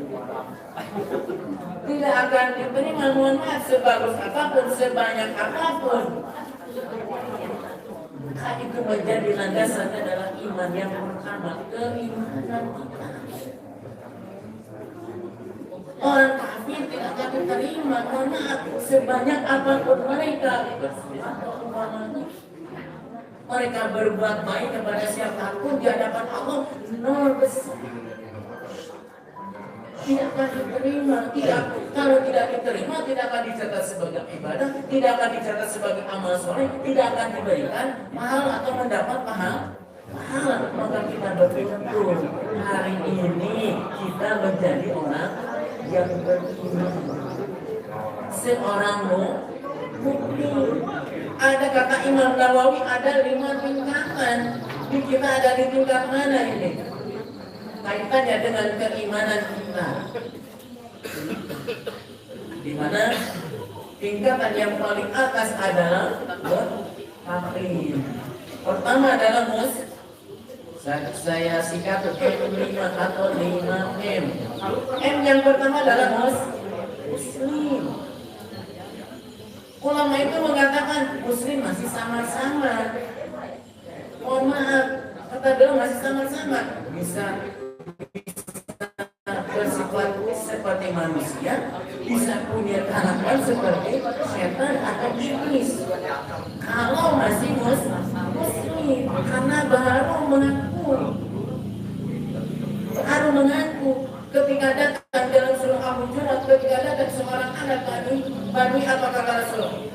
tidak akan diterima, mohon maaf, sebagus apapun, sebanyak apapun. Itu menjadi landasan adalah iman yang pertama, keimanan kita. Orang kafir tidak akan diterima, mohon maaf, sebanyak apapun mereka. Mereka berbuat baik kepada siapapun di hadapan Allah, nol besar. Tidak akan diterima. Kalau tidak diterima, tidak akan dicatat sebagai ibadah, tidak akan dicatat sebagai amal soleh, tidak akan diberikan pahala atau mendapat pahala. Maka kita betul-betul hari ini kita menjadi orang yang beriman, seorang mukmin. Ada kata Imam Nawawi ada 5 tingkatan. Di kita ada di tingkat mana ini? Kaitannya dengan keimanan kita, di mana tingkatan yang paling atas adalah bertaklim. Pertama adalah saya singkat M5 atau 5M. M yang pertama adalah muslim. Ulama itu mengatakan muslim masih sama-sama. Mohon maaf, kata beliau masih sama-sama. Bisa bersifat seperti manusia, bisa punya kelakuan seperti setan atau iblis. apa kata Rasul?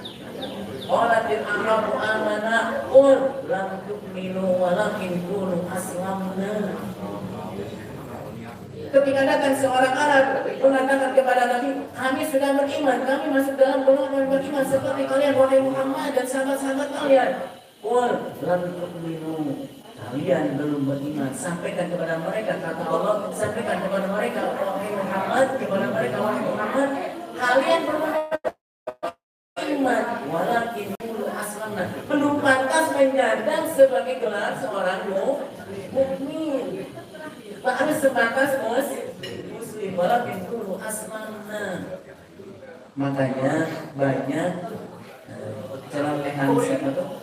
Qalatil a'rabu amanah qul lam tu'minu walakin qulu aslamna. Ketika datang seorang Arab mengatakan kepada Nabi, kami sudah beriman, kami masuk dalam golongan beriman seperti kalian wahai Muhammad dan sahabat-sahabat kalian. Qul lam tu'minu, kalian belum beriman. Sampaikan kepada mereka, kata Allah, sampaikan kepada mereka wahai Muhammad, kepada mereka wahai Muhammad, kalian belum beriman, walakin qulu aslamna, belum pantas menyandang sebagai gelar seorang mukmin. Harus sebatas muslim, walakin qulu aslamna. Makanya banyak ceramah siapa tuh?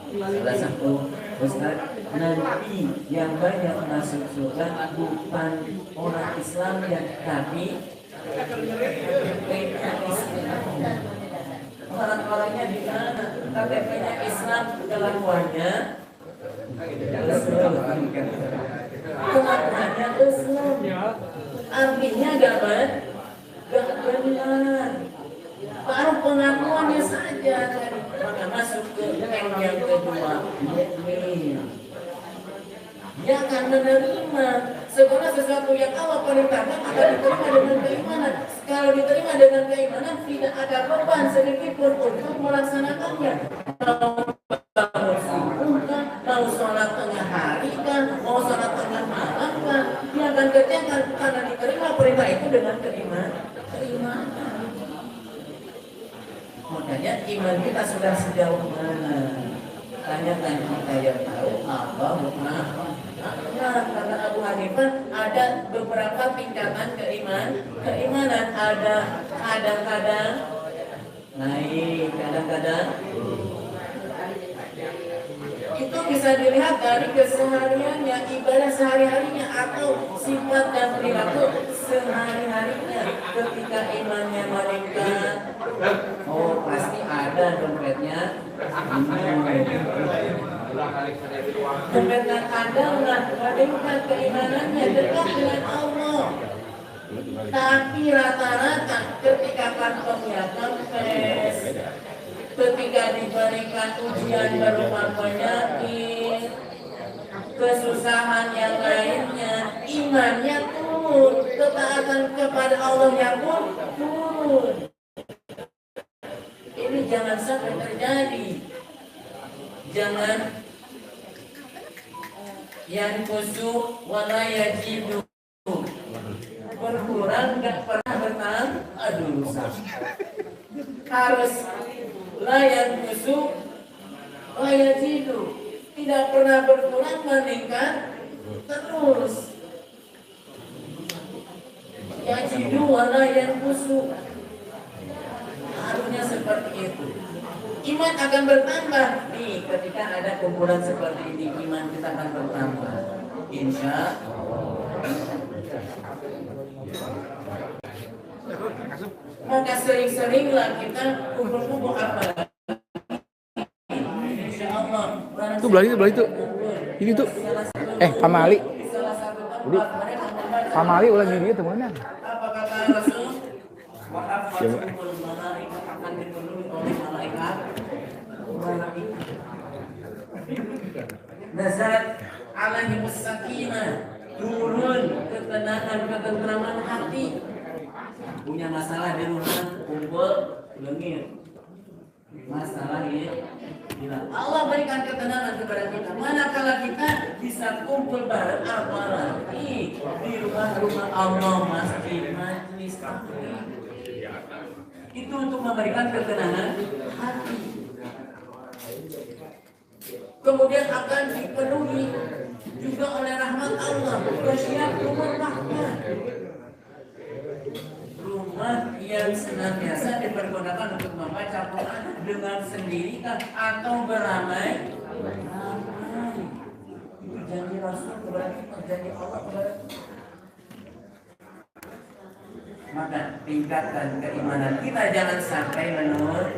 Salah satu ustaz, nanti yang banyak masuk surga bukan orang Islam yang tapi orang-orangnya di mana? KTP-nya Islam, kelakuannya kelakuannya Islam. Artinya gak benar. Baru pengakuannya saja, maka masuk ke yang kedua, mukmin. Dia akan menerima segala sesuatu yang Allah perintahkan akan diterima dengan keimanan. Kalau diterima dengan keimanan, tidak ada beban sedikit pun untuk melaksanakannya. Mau sholat tengah hari kan, mau sholat tengah malam kan, dia akan kerjakan karena diterima perintah itu dengan keimanan. Makanya iman kita sudah sejauh mana? Tanyakan kita yang tahu apa makna. Kata Abu Hanifah ada beberapa tingkatan keimanan. Ada kadang-kadang naik, kadang-kadang itu bisa dilihat dari kesehariannya, ibadah sehari-harinya atau sifat dan perilaku sehari-harinya. Ketika imannya meningkat, oh pasti ada dompetnya. Dompetnya ada lah, meningkat keimanannya, dekat dengan Allah. Tapi rata-rata ketika kantongnya kempes, ketika diberikan ujian berupa penyakit, kesusahan yang lainnya, imannya turun, ketaatan kepada Allahnya pun turun. Ini jangan sampai terjadi. Jangan yang kusuk wala yajidu, berkurang gak pernah bertahan. Aduh, harus layan kusuk layan jidu, tidak pernah berkurang, meningkat terus. Yajidu layan kusuk, harusnya seperti itu. Iman akan bertambah nih ketika ada kumpulan seperti ini. Iman kita akan bertambah, insya Allah. Maka sering-seringlah kita kumpul-kumpul apa? Insya Allah. Tuh belah itu. Ini tuh. Pamali. Udah. Pamali ulah jadi itu mana? Apa kata Rasul? Wa'afatul malaikat akan dipenuhi oleh malaikat. Nazarat alaihi sakinah, turun ketenangan, ketentraman hati. Punya masalah di rumah, kumpul lengit. Masalah ini Allah berikan ketenangan kepada kita. Manakala kita bisa kumpul bareng, apalagi di rumah-rumah Allah, masjid, majlis taklim. Itu untuk memberikan ketenangan hati. Kemudian akan dipenuhi juga oleh rahmat Allah. Bersiap rumah rahmat, rumah yang senantiasa dipergunakan untuk membaca Quran dengan sendiri atau beramai. Itu janji Rasul kepada kita, janji Allah kepada kita. Maka tingkatkan keimanan kita, jangan sampai menurun.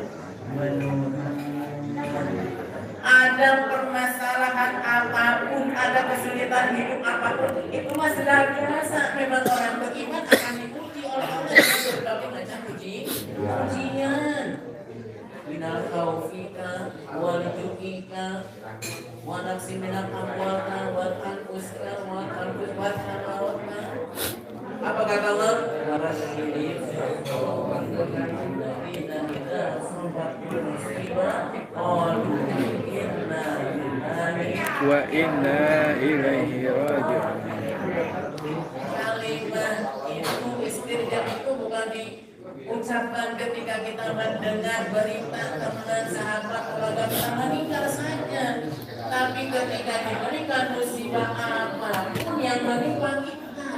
Ada permasalahan apapun, ada kesulitan hidup apapun, itu mah sudah biasa. Memang orang beriman akan dipuji oleh Allah dengan berbagai macam ujian. amwalika wa naqsi minal amwalika wal anfusika wal anfusika. Apa kata Allah? Wa inna ilaihi raji'un. Kalimat itu istirja itu bukan diucapkan ketika kita mendengar berita teman sahabat keluarga kita meninggal saja, tapi ketika diberikan musibah apapun yang menimpa kita,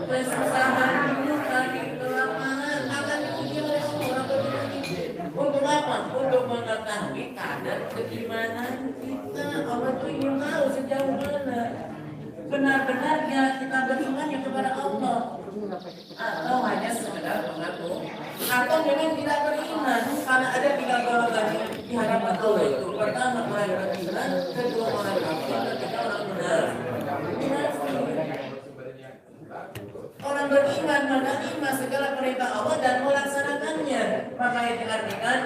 kesusahan hidup tadi, kelaparan akan diuji oleh Allah. Untuk apa? Untuk mengetahui kadar keimanan kita. Allah itu ingin tahu sejauh mana benar-benarnya kita berimannya kepada Allah, atau hanya sekedar mengaku, atau memang tidak beriman. Karena ada 3 golongan di hadapan Allah itu. Pertama orang beriman, kedua orang kafir, ketiga orang benar. Orang beriman menerima segala perintah Allah dan melaksanakannya. Maka itu diartikan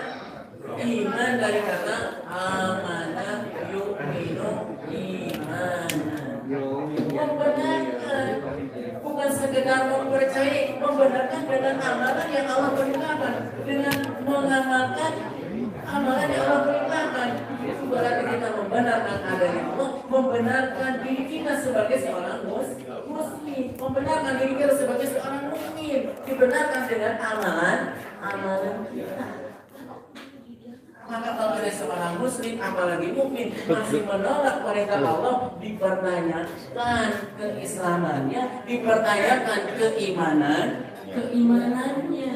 iman dari kata amanah yu'minu imanan. Membenarkan, bukan sekedar mempercayai, membenarkan dengan amalan yang Allah perintahkan, dengan mengamalkan amalan yang Allah perintahkan. Itu berarti kita membenarkan adanya Allah, membenarkan diri kita sebagai seorang muslim, membenarkan diri kita sebagai seorang mukmin, dibenarkan dengan amalan kita. Maka kalau ada seorang muslim, apalagi mukmin, masih menolak perintah Allah, dipertanyakan keislamannya, dipertanyakan keimanannya.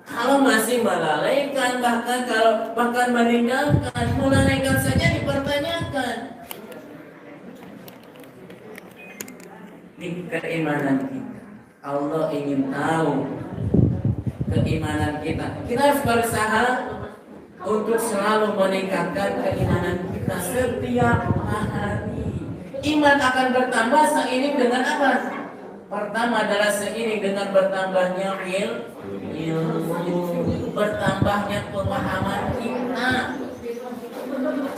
Kalau masih melalaikan, bahkan meninggalkan, melalaikan saja dipertanyakan. Di keimanan kita, Allah ingin tahu keimanan kita. Kita harus berusaha untuk selalu meningkatkan keimanan kita setiap hari. Iman akan bertambah seiring dengan apa? Pertama adalah seiring dengan bertambahnya ilmu, bertambahnya pemahaman kita.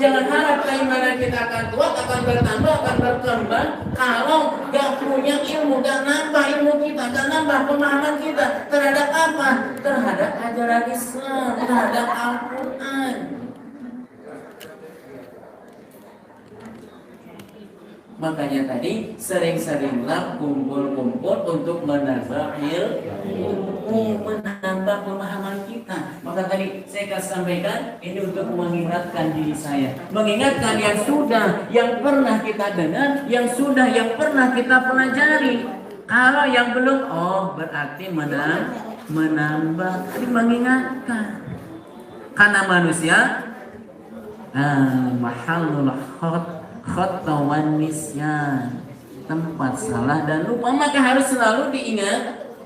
Jangan harap keimanan kita akan kuat, akan bertambah, akan berkembang kalau gak punya ilmu, gak nambah ilmu kita, gak nambah pemahaman kita terhadap apa? Terhadap ajaran Islam, terhadap Al-Quran. Makanya tadi sering-seringlah kumpul-kumpul untuk menambah ilmu, menambah pemahaman kita. Maka tadi saya akan sampaikan ini untuk mengingatkan diri saya, mengingatkan yang pernah kita dengar, yang pernah kita pelajari. Kalau yang belum, berarti menambah, mengingatkan. Karena manusia mahalul khotawan nisyan, tempat salah dan lupa, maka harus selalu diingatkan.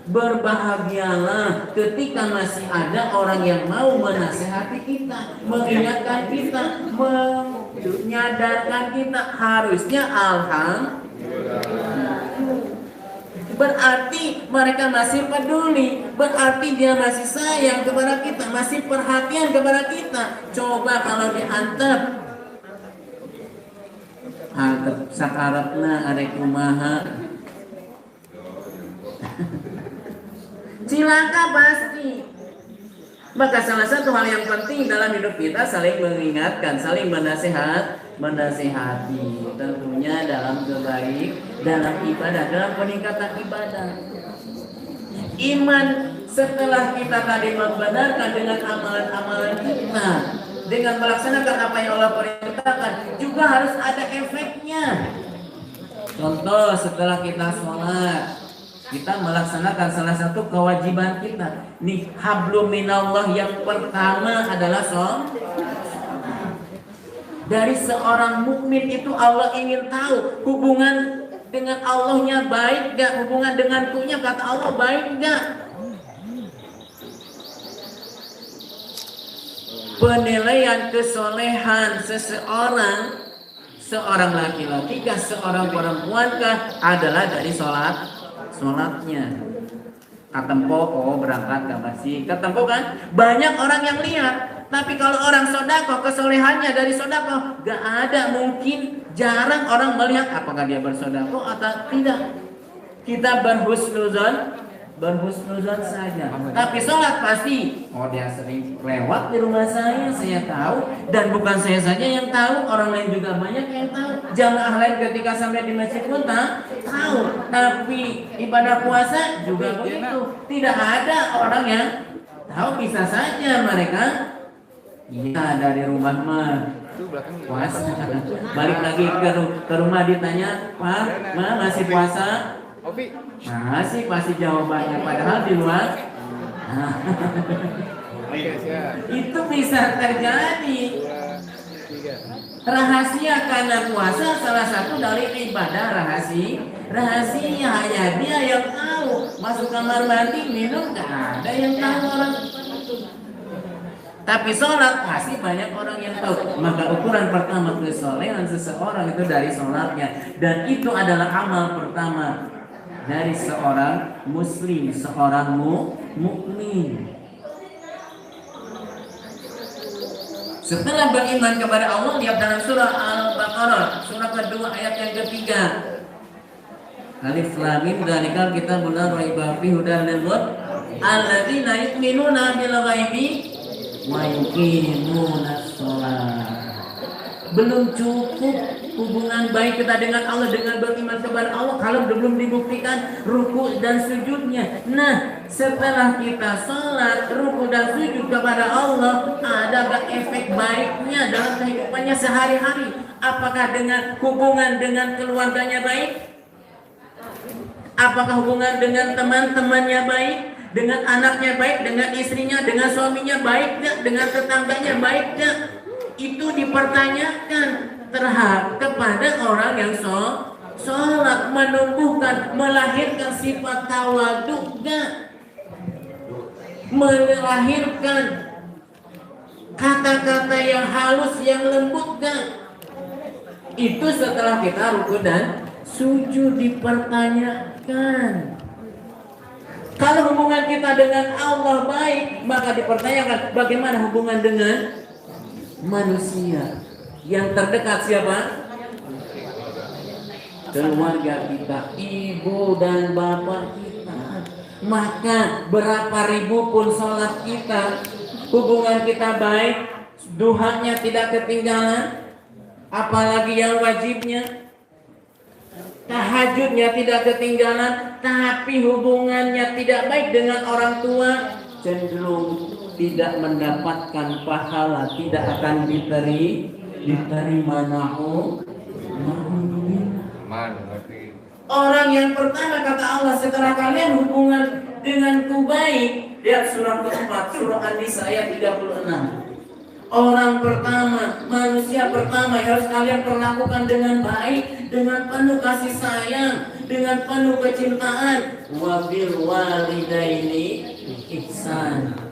Berbahagialah ketika masih ada orang yang mau menasihati kita, mengingatkan kita, menyadarkan kita. Harusnya alhamdulillah. Berarti mereka masih peduli, berarti dia masih sayang kepada kita, masih perhatian kepada kita. Coba kalau diantep sakaratna arek kumaha, cilaka pasti. Maka salah satu hal yang penting dalam hidup kita saling mengingatkan, saling menasihati, tentunya dalam kebaikan, dalam ibadah, dalam peningkatan ibadah. Iman setelah kita tadi membenarkan dengan amalan-amalan kita, dengan melaksanakan apa yang Allah perintahkan, juga harus ada efeknya. Contoh, setelah kita sholat, kita melaksanakan salah satu kewajiban kita. Nih, hablum minallah yang pertama adalah sholat. Dari seorang mukmin itu Allah ingin tahu hubungan dengan Allahnya baik gak, hubungan dengan Tuhannya kata Allah baik gak. Penilaian kesolehan seorang laki-laki kah, seorang perempuan kah, adalah dari sholatnya. Katempo, berangkat ke masjid, katempo kan, banyak orang yang lihat. Tapi kalau orang sodako, kesolehannya dari sodako, gak ada, mungkin jarang orang melihat apakah dia bersodako atau tidak. Kita berhusnuzon saja. Tapi sholat pasti, oh dia sering lewat di rumah saya tahu. Dan bukan saya saja yang tahu, orang lain juga banyak yang tahu. Jamaah lain ketika sampai di masjid pun tahu. Tapi ibadah puasa juga begitu. Tidak ada orang yang tahu, bisa saja mereka dari rumah mah puasa. Balik lagi ke rumah ditanya, Pak, masih puasa? Masih pasti jawabannya, padahal di luar. Itu bisa terjadi. Rahasia karena puasa salah satu dari ibadah rahasia hanya dia yang tahu. Masuk kamar mandi minum gak ada yang tahu orang. Tapi sholat pasti banyak orang yang tahu. Maka ukuran pertama kesolehan seseorang itu dari sholatnya, dan itu adalah amal pertama dari seorang muslim, seorang mukmin. Setelah beriman kepada Allah, lihat dalam surah Al-Baqarah, surah kedua ayat yang ketiga. Alif Lam Mim, dzalikal kitabul la raiba fihi hudan lil muttaqin alladzina yu'minuna bil ghaibi wa yuqimunas shalah. Belum cukup hubungan baik kita dengan Allah dengan beriman kepada Allah kalau belum dibuktikan ruku dan sujudnya. Nah, setelah kita salat, ruku dan sujud kepada Allah, ada gak efek baiknya dalam kehidupannya sehari-hari? Apakah dengan hubungan dengan keluarganya baik? Apakah hubungan dengan teman-temannya baik? Dengan anaknya baik? Dengan istrinya? Dengan suaminya baik gak? Dengan tetangganya baik gak? Itu dipertanyakan kepada orang yang sholat, menumbuhkan, melahirkan sifat tawadhu gak? Melahirkan kata-kata yang halus, yang lembut gak? Itu setelah kita ruku dan sujud dipertanyakan. Kalau hubungan kita dengan Allah baik, maka dipertanyakan bagaimana hubungan dengan manusia. Yang terdekat siapa? Keluarga kita, ibu dan bapak kita. Maka berapa ribu pun sholat kita, hubungan kita baik, duhanya tidak ketinggalan, apalagi yang wajibnya, tahajudnya tidak ketinggalan, tapi hubungannya tidak baik dengan orang tua, cenderung tidak mendapatkan pahala, tidak akan diterima. Orang yang pertama kata Allah, setelah kalian hubungan denganku baik, lihat surah keempat, surah An-Nisa ayat 36. Orang pertama, manusia pertama yang harus kalian perlakukan dengan baik, dengan penuh kasih sayang, dengan penuh kecintaan. Wabil walidaini ihsan.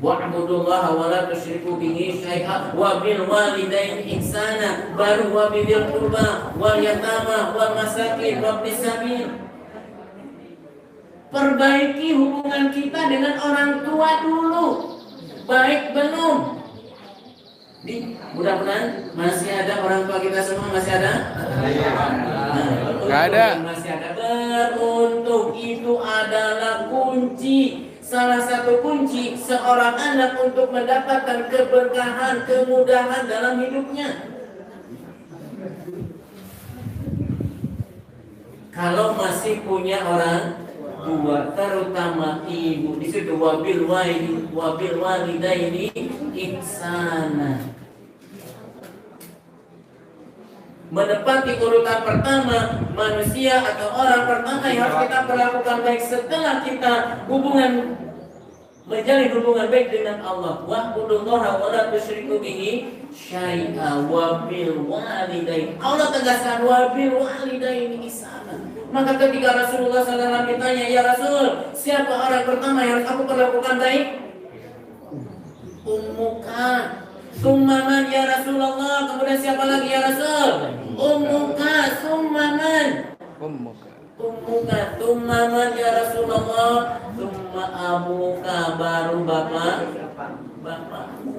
Wa'budullaha wa la tusyriku bihi syai'a wa bil walidaini ihsana, baru wa bidil qurba wal yatama wal masakin wa ibnis sabil. Perbaiki hubungan kita dengan orang tua dulu. Baik belum? Mudah-mudahan masih ada orang tua kita semua, masih ada? Nggak ada. Masih ada. Beruntung itu adalah kunci. Salah satu kunci seorang anak untuk mendapatkan keberkahan, kemudahan dalam hidupnya. Kalau masih punya orang tua, terutama ibu, di situ wabil walidaini ihsana. Menepati urutan pertama, manusia atau orang pertama yang harus kita perlakukan baik setelah kita menjalin hubungan baik dengan Allah. Wa'budullaha wa la tusyriku bihi syai'a wa bil walidain. Allah tegaskan wa bil walidain ihsana. Maka ketika Rasulullah SAW ditanya, ya Rasul, siapa orang pertama yang harus aku perlakukan baik? Ummuka. Summaman ya Rasulullah. Kemudian siapa lagi ya Rasul? Ummuka. Summaman. Ummuka. Summaman ya Rasulullah. Summa abuka, baru bapak. bapakmu.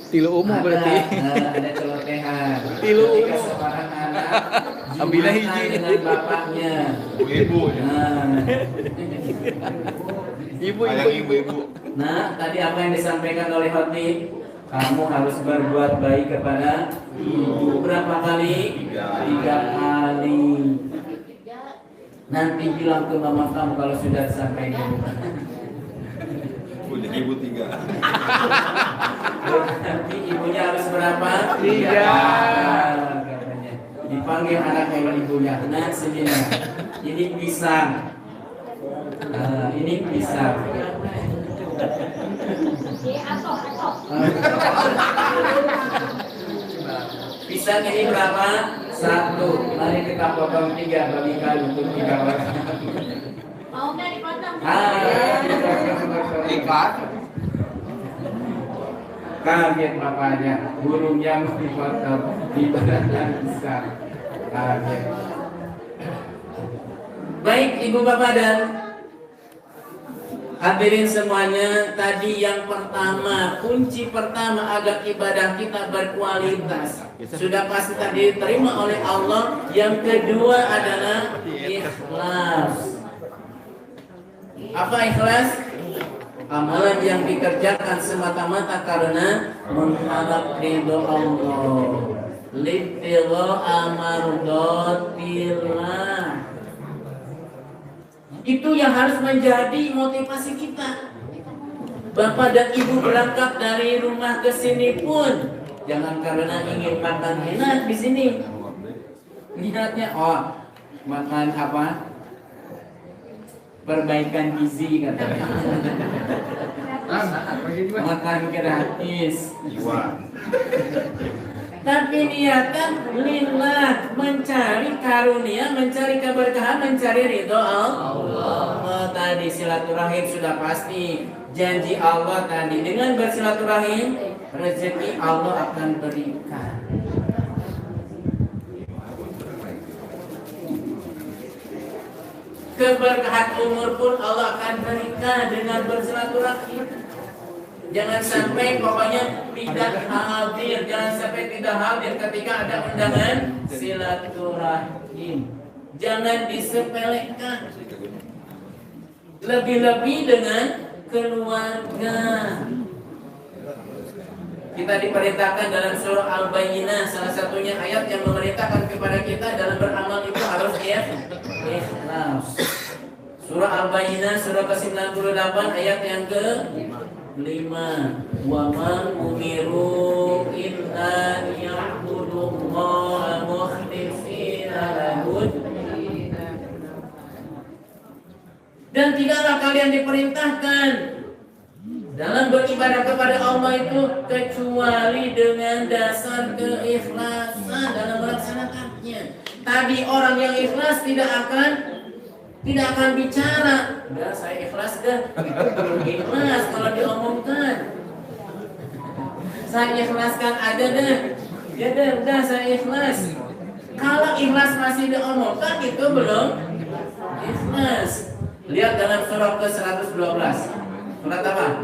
Tilu umum berarti. Ada celotehan. Tilu Ketika umum. seorang anak Ambilnya jumatan hiji. dengan bapaknya. Ibu. Ibu. Nah, tadi apa yang disampaikan oleh khotib? Kamu harus berbuat baik kepada ibu. Berapa kali? 3 kali. Nanti bilang ke mama kamu kalau sudah disampaikan. Punya ibu 3. Nanti ibunya harus berapa? 3. Katanya. Dipanggil anaknya oleh ibunya. Nah, sini. Ini pisang. Ini pisang. Pisang ini berapa? 1. Mari kita potong 3 bagikan untuk 3 orang. Mau nggak dipotong? Ikat. Kaget bapaknya, burungnya mau dipotong di badan pisang. Kaget. Baik ibu bapak dan hadirin semuanya, tadi yang pertama, kunci pertama agar ibadah kita berkualitas sudah pasti tadi diterima oleh Allah. Yang kedua adalah ikhlas. Apa ikhlas? Amalan yang dikerjakan semata-mata karena mengharap ridho Allah. Libtigha amardatillah. Itu yang harus menjadi motivasi kita. Bapak dan ibu berangkat dari rumah ke sini pun jangan karena ingin makan enak di sini. Niatnya makan apa? Perbaikan gizi katanya. Makan gratis. Tapi niatan lillah, mencari karunia, mencari keberkahan, mencari ridho Allah. Tadi silaturahim sudah pasti. Janji Allah tadi dengan bersilaturahim rezeki Allah akan berikan. Keberkahan umur pun Allah akan berikan dengan bersilaturahim. Jangan sampai pokoknya tidak hadir, jangan sampai tidak hadir ketika ada undangan silaturahim. Jangan disepelekan. Lebih-lebih dengan keluarga. Kita diperintahkan dalam surah Al-Bayyinah, salah satunya ayat yang memerintahkan kepada kita dalam beramal itu harus ikhlas. Surah Al-Bayyinah surah ke-98 ayat yang ke-5. Wa man umiru illa ya'budullaha mukhlishina lahud. Dan tidaklah kalian diperintahkan dalam beribadah kepada Allah itu kecuali dengan dasar keikhlasan dalam melaksanakannya. Tadi orang yang ikhlas tidak akan bicara. Udah saya ikhlas dah. Belum ikhlas kalau diomongkan. Saya ikhlaskan aja deh. Ya deh, udah saya ikhlas. Kalau ikhlas masih diomongkan itu belum ikhlas. Lihat dalam surah ke-112. Surat apa?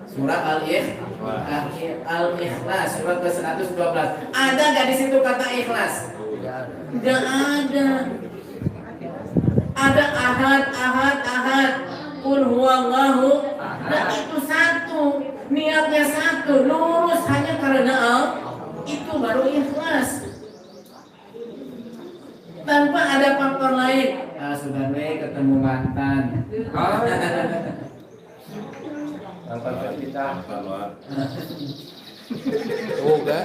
Surah Al-Ikhlas, surat ke-112. Ada nggak di situ kata ikhlas? Nggak ada. Ada ahad. Qul huwallahu. Nah itu satu. Niatnya satu. Lurus hanya karena Allah. Itu baru ikhlas. Tanpa ada faktor lain. Sudah ketemu mantan. Tanpa kita. Oh, enggak.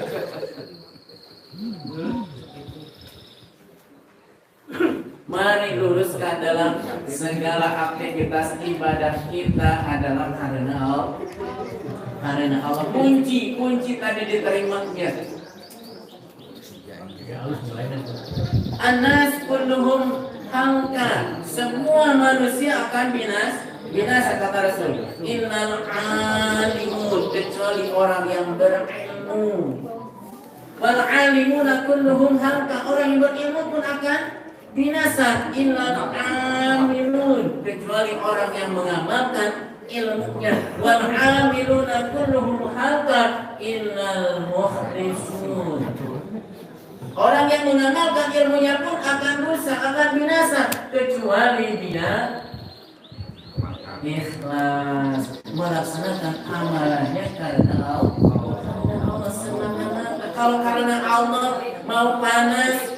Mari luruskan dalam segala aktivitas ibadah kita adalah karena Allah. Kunci tadi diterimanya. Anas kulluhum halka. Semua manusia akan binasa kata Rasul. Innal alimun, kecuali orang yang berilmu. Wal alimuna kulluhum halka. Orang yang berilmu pun akan binasa. Innal alimun, kecuali orang yang mengamalkan ilmunya. Wal 'amiluna kulluhum halqa illal mukhlisun. Orang yang mengamalkan ilmunya pun akan rusak, akan binasa, kecuali dia ikhlas melaksanakan amalannya karena Allah semata-mata. Kalau karena Allah mau panas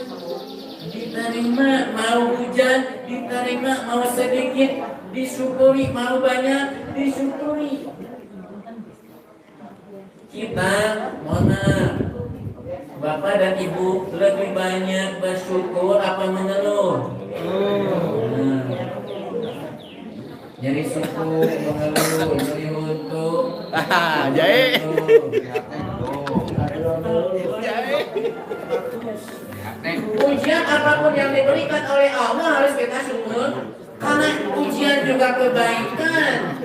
diterima, mau hujan diterima, mau sedikit disyukuri, mau banyak disyukuri. Kita mana Bapak dan Ibu lebih banyak bersyukur apa mengeluh? Jadi syukur, mengeluh, jadi untuk Jahe. ujian apapun yang diberikan oleh Allah harus kita syukur, karena ujian juga kebaikan.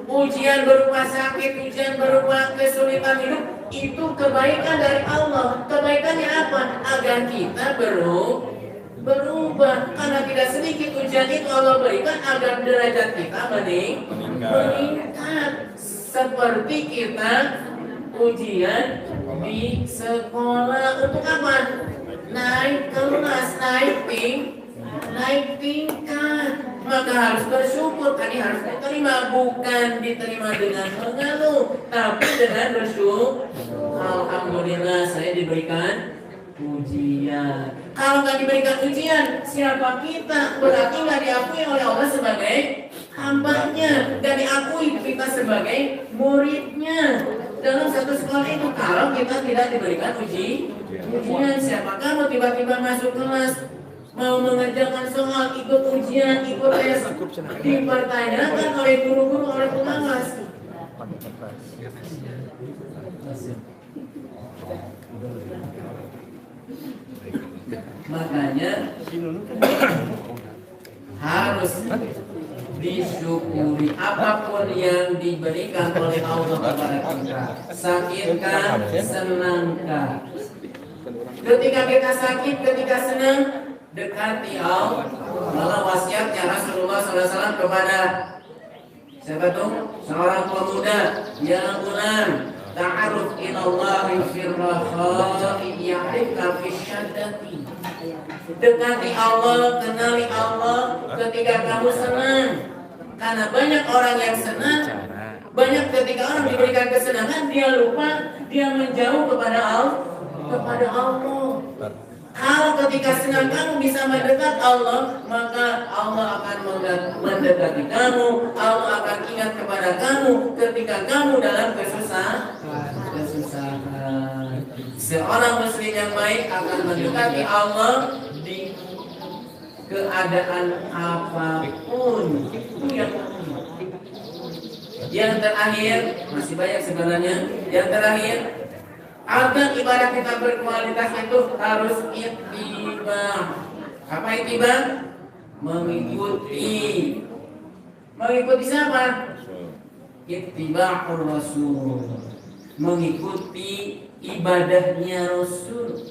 Ujian berupa sakit, ujian berupa kesulitan hidup, itu kebaikan dari Allah. Kebaikannya apa? Agar kita berubah. Karena tidak sedikit ujian itu Allah berikan agar derajat kita meningkat. Seperti kita ujian di sekolah untuk apa? Naik kelas, naik tingkat. Maka harus bersyukur, tadi harus diterima, bukan diterima dengan mengeluh, tapi dengan bersyukur. Alhamdulillah saya diberikan ujian. Kalau nggak diberikan ujian, siapa kita? Berarti nggak diakui oleh Allah sebagai hambanya, dan diakui kita sebagai muridnya dalam satu sekolah itu. Kalau kita tidak diberikan ujian, siapa kamu tiba-tiba masuk kelas mau mengerjakan soal, ikut ujian, ikut tes, dipertanyakan oleh guru-guru, oleh pengawas. Makanya harus disyukuri apapun yang diberikan oleh Allah kepada kita. Sakitkah, senangkah? Ketika kita sakit, ketika senang, dekati Allah. Malah wasiatnya Rasulullah SAW kepada siapa tuh? Seorang pemuda, ya gulam, ta'aruf ilallahi firrakhai ya'rifka fisyaddati. Dekati Allah, kenali Allah ketika kamu senang. Karena banyak orang yang senang, banyak ketika orang diberikan kesenangan, dia lupa, dia menjauh kepada Allah. Kalau ketika senang kamu bisa mendekat Allah, maka Allah akan mendekati kamu. Allah akan ingat kepada kamu ketika kamu dalam kesusahan. Seorang muslim yang baik akan mendekati Allah di keadaan apapun. Itu yang terakhir, masih banyak sebenarnya. Yang terakhir, agar ibadah kita berkualitas itu harus ittiba. Apa ittiba? Mengikuti siapa? Ittiba'ur Rasul. Mengikuti ibadahnya Rasul.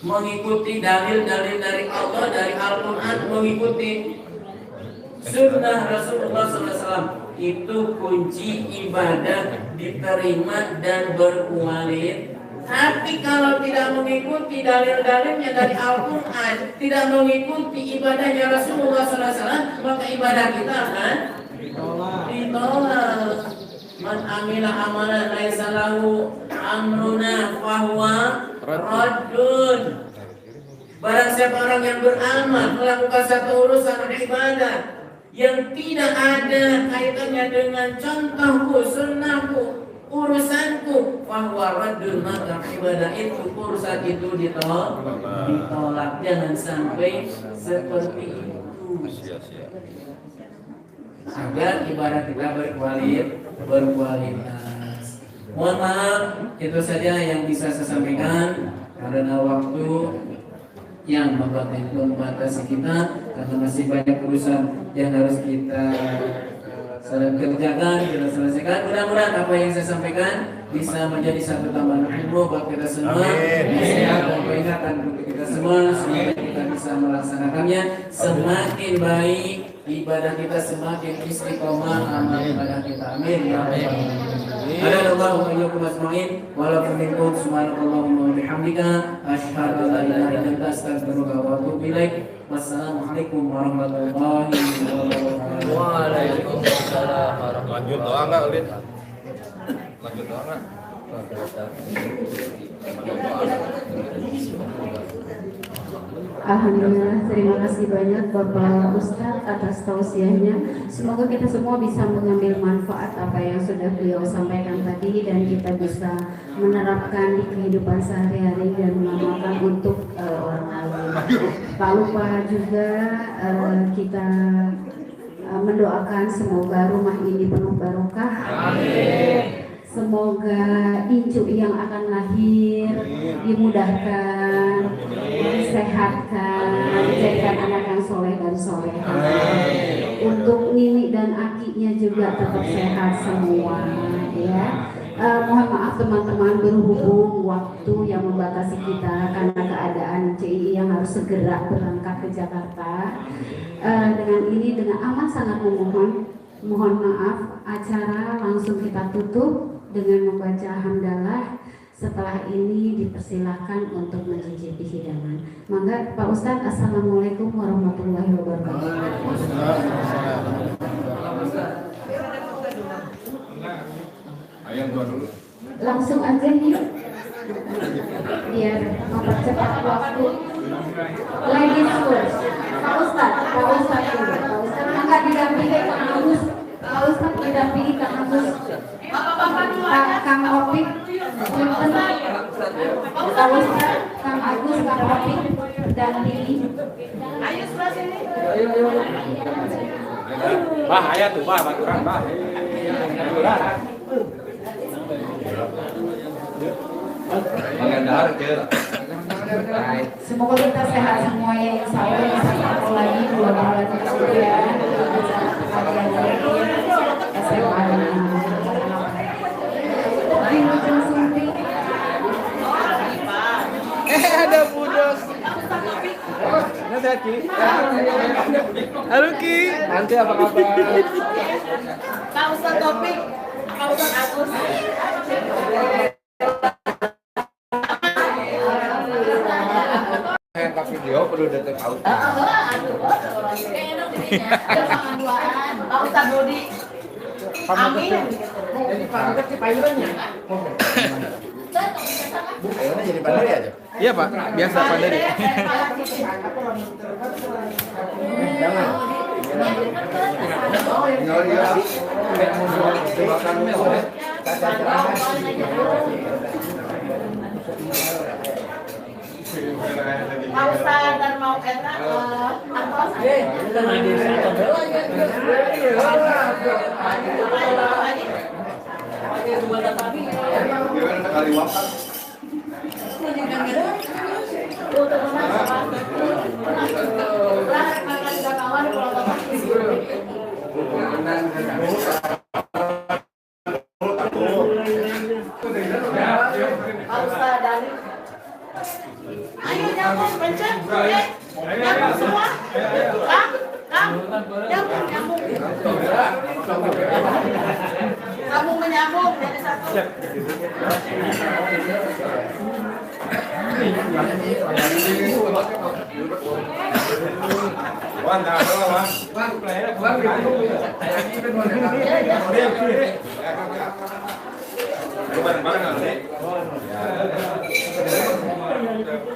Mengikuti dalil-dalil dari Allah, dari Al-Quran, mengikuti sunnah Rasulullah SAW. Itu kunci ibadah diterima dan berkualitas. Tapi kalau tidak mengikuti dalil-dalilnya dari Al-Quran, tidak mengikuti ibadahnya Rasulullah SAW, maka ibadah kita akan ditolak. Man amila amalan laisa lahu amruna fahuwa raddun. Barang siapa orang yang beramal melakukan satu urusan ibadah yang tidak ada kaitannya dengan contohku, sunnahku, urusanku, fahuwa raddun, maka ibadah itu, urusan itu ditolak. Jangan sampai seperti itu. Agar ibadah kita berkualitas. Mohon maaf, itu saja yang bisa saya sampaikan karena waktu yang membatasi kita, karena masih banyak urusan yang harus kita kerjakan, kita selesaikan. Mudah-mudahan apa yang saya sampaikan bisa menjadi satu tambahan ilmu buat kita semua, sehat dan peringatan untuk kita semua, sehingga kita bisa melaksanakannya semakin baik, ibadah kita semakin istiqomah, amal ibadah kita. Amin. Ya Rabbal Alamin. Adallahu iyyakum ajma'in wa lakum minkum subhanakallahumma wa bihamdika asyhadu an la ilaha illa anta astaghfiruka wa atubu ilaik. Wassalamualaikum warahmatullahi wabarakatuh. Waalaikumsalam warahmatullahi. Lanjut doa enggak, Ulin? Lanjut doa enggak? Alhamdulillah, terima kasih banyak Bapak Ustadz atas tausiahnya. Semoga kita semua bisa mengambil manfaat apa yang sudah beliau sampaikan tadi dan kita bisa menerapkan di kehidupan sehari-hari dan mengamalkan untuk orang lain. Tak lupa juga kita mendoakan semoga rumah ini penuh barokah. Amin. Semoga incu yang akan lahir dimudahkan, disehatkan, dijadikan anak yang soleh dan soleha. Untuk Nini dan Akinya juga tetap sehat semua, ya. Mohon maaf teman-teman, berhubung waktu yang membatasi kita karena keadaan CII yang harus segera berangkat ke Jakarta. Dengan amat sangat mohon maaf, acara langsung kita tutup dengan membaca hamdalah. Setelah ini dipersilahkan untuk mencicipi hidangan. Mangga Pak Ustadz, Assalamualaikum warahmatullahi wabarakatuh. Ayam tua dulu. Langsung aja nih, biar mempercepat waktu. Ladies first. Pak Ustadz dulu. Pak Ustadz mangga didampingi Kang Agus. Pak Ustadz didampingi Kang Agus. Kang Opik, Pak Ustadz, Kang Agus, Kang Opik, dan Lili. Ayo sebelah sini. Bah, ayah tuh, bah, baturan, bah. Semoga kita sehat semua ya, insya Allah. Satu lagi 2 bulan kemudian kalian lagi SMA Ada budos. Nanti Ki. Halo Ki. Nanti apa kabar? Pak Ustadz Topik, Pak Ustadz Agus. Pak video perlu detek out. Pak Ustadz Budi. Amin. Jadi Pak si payunnya. Ayonya jadi pandai aja. Iya Pak, biasa pandai. Jangan. Pak Ustadz dan mau kita ayo nyambung pencet, nyambung semua, nyambung, sambung menyambung jadi satu.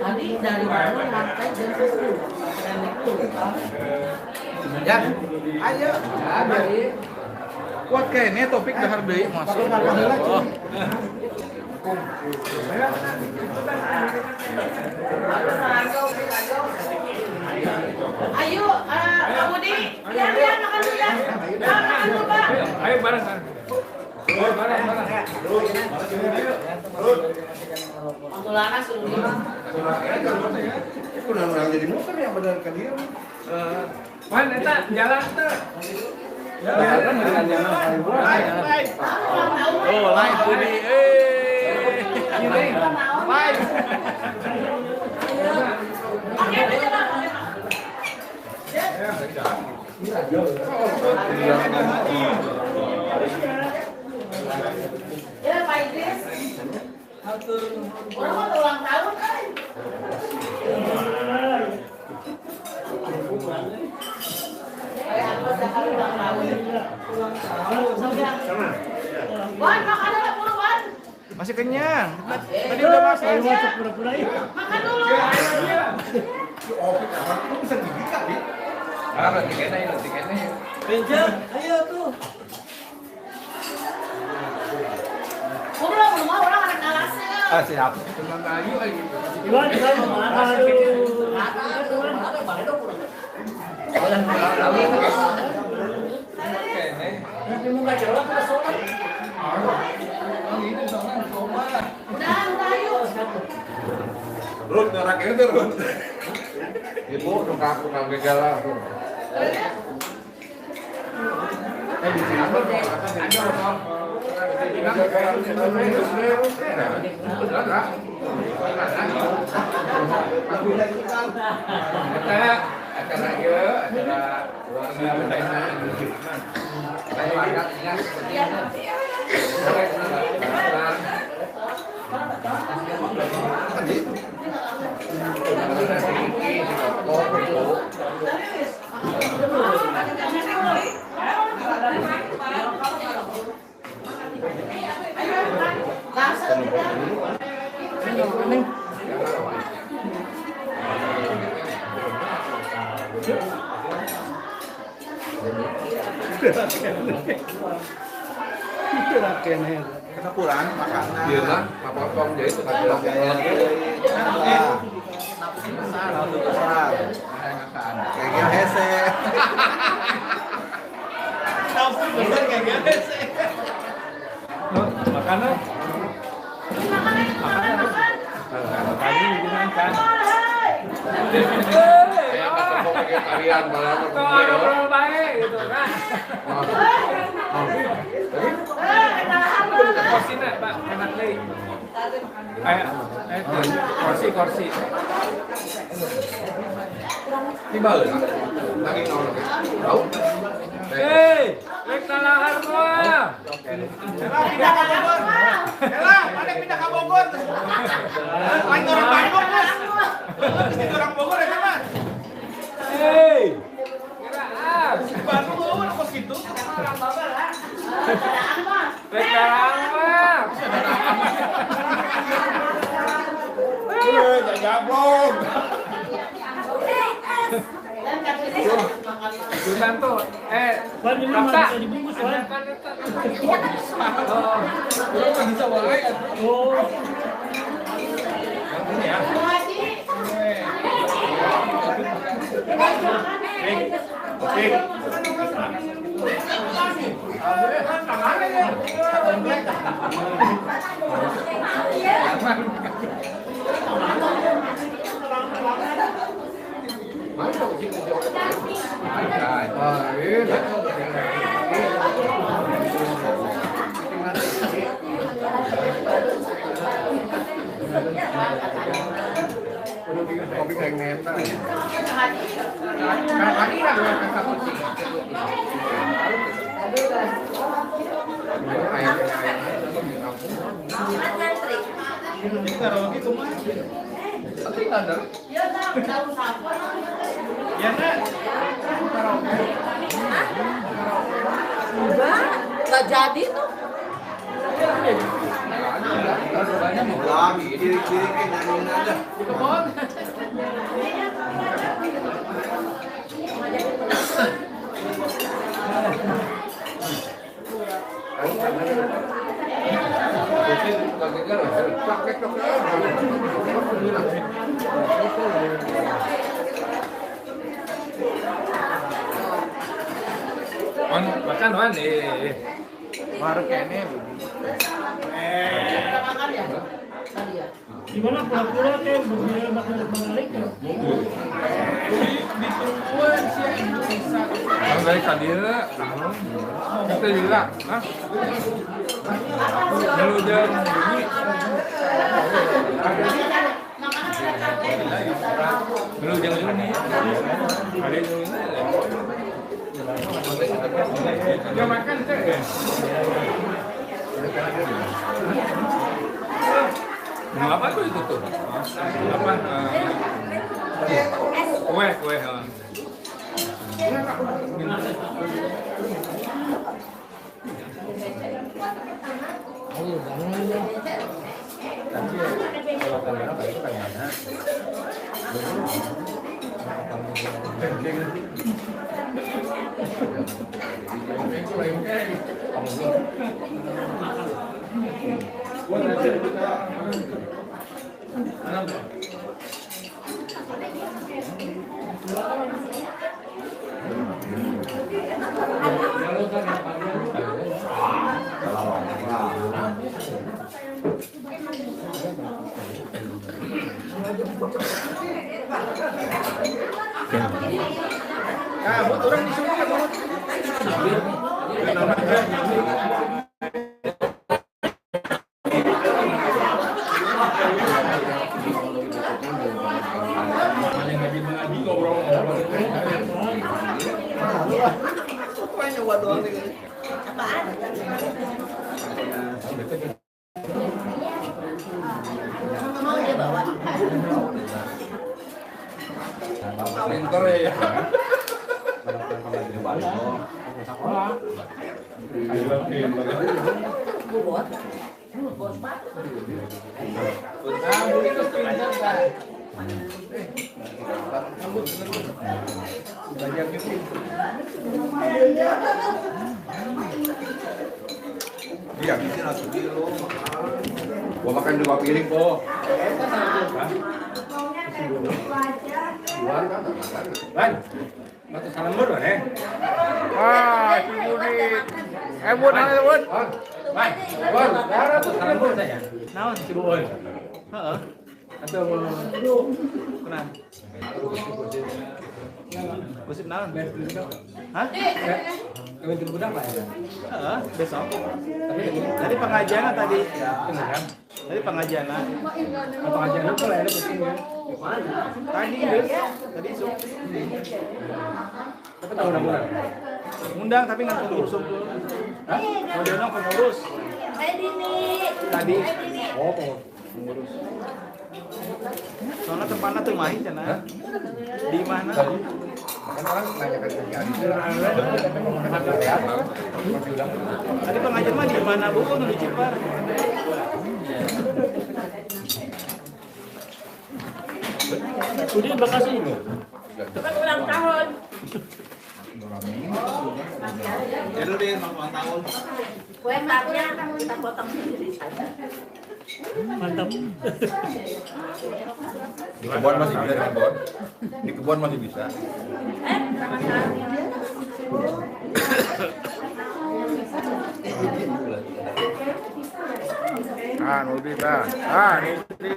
Tadi dari mana lantai jam 10. Ya, ayo. Kuat kayaknya topik dahar deui masuk. Oh. Ayo, Pak Budi, lihat makan dulu ya. Makan dulu Pak. Ayo bareng. Bareng. Antulana suruh dia. Udah jadi motor yang benar kan dia. Man, eta jalan teh. Jalan dengan jalan. Tahu. Oh, lain Budi. Ya, Pak Idris. Orang mau ulang tahun kan? Kayak apa sekali ulang tahun? Wan, makan dulu dulu, Wan. Masih kenyang. Tadi udah makan. Makan dulu. Tiketnya. Belum mau orang ada kelasnya. Siap. Udah yuk. Rut, norak itu Rut. Ibu tukang gejala. Di sini kita pulang makanan. Iya lah, potong jadi itu kan pulang kayak hese. Makanan. Tadi dimakan. Kayak ketemu vegetarian malah Ada orang baik gitu kan. Kursi nak, Pak, enak lagi. Kursi. Ini balik lagi nol tahu. Lek nalahar mah. Pindah ke Bogor. Elah, ada pindah ke Bogor. Lain orang Bandung, Mas. Itu orang Bogor ya, Mas. Kira Bandung lu kos gitu. Lek nalahar mah. Jablong. Jutan tuh, Kakak. Bisa wae. Kopi kayak ngentar. Nggak jadi tuh. Lagi kiri-kiri kayak nyanyiin aja. Makan wan Baru kene. Udah makan ya? Tadi ya? Gimana pura-pura kayak berbeda balik ya? Ditungguan sih bisa. Yang dari kadira, kita juga, ah, meludah bunyi, meludah bunyi, ada itu, dia makan saya. Mau apa tuh itu tuh? Apa? Kue. Kabut orang disuruh kabut. Pinter ya. Iya, bisa langsung dulu. Gua makan 2 piring, Po. Lan, batu salam bur kan? Wah, si Budi. Bud, Bud. Baik, Bun, darah tuh Salam bur saya. Naon Si Bud. Heeh. Atau kenapa? gosip naon? Hah? Kawin ke budak Pak ya? Heeh, besok. Tapi Tadi pengajian tadi. beneran. Tadi pengajian. Pengajian itu lah ada penting ya. Tadi guys. Tadi isuk. Tapi tahu udah bulan. Undang tapi nggak pengurus. Hah? Mau diundang pengurus. Tadi. Oh, pengurus. Soalnya tempatnya tuh main cenah. Di mana? Kan orang nanya ke dia. Tadi pengajian mah di mana Bu? Kok di Cipar? Udah Bekasi ini. Bukan ulang tahun. Jadi deh, ulang tahun. Kue matnya kita potong sendiri saja. Mantap. Di kebun masih bisa di kebun. Di kebun masih bisa. Sama-sama. Ah, Nudi dah. Ah, ini.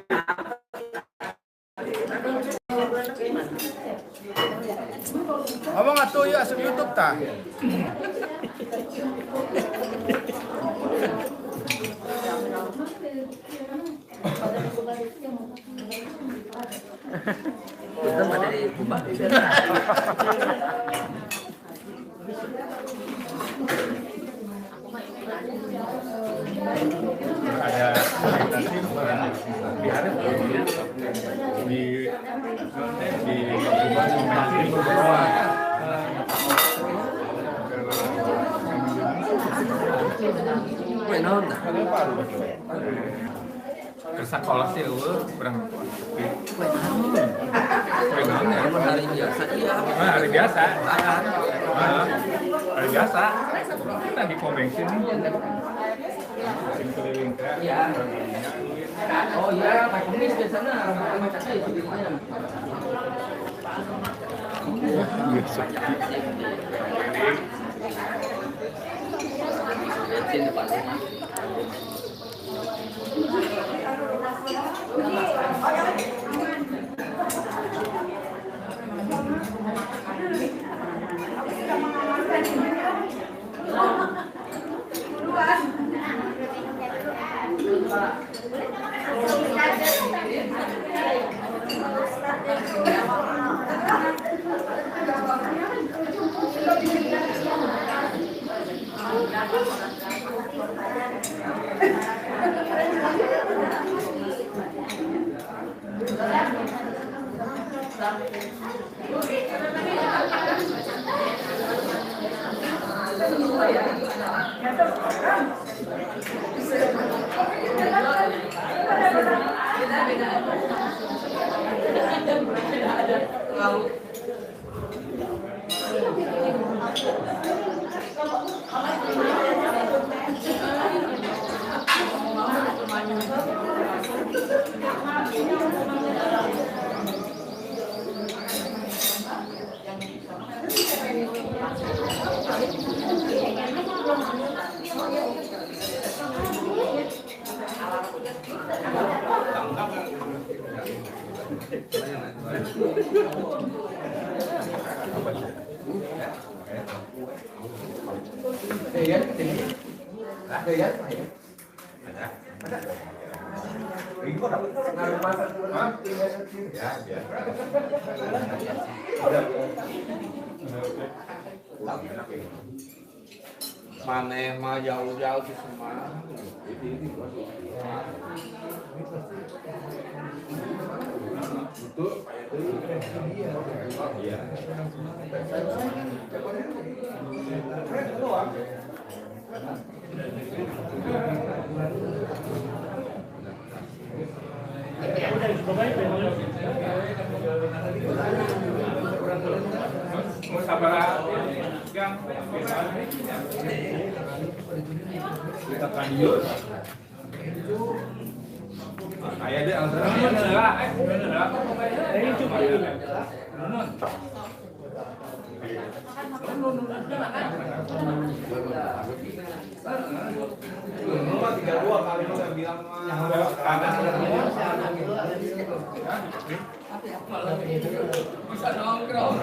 Ngomong atuh yuk asup YouTube tah. Kita pada di kubah. Ada di hari Kersakola sih kurang Hari biasa iya. hari biasa hari biasa kita di convention keliling Iya. Oh iya, Pak Kemis biasanya orang macam itu lumayan. Bensin depan rumah. Mana mah jauh-jauh di Semarang. Ayah deh, Bisa nongkrong.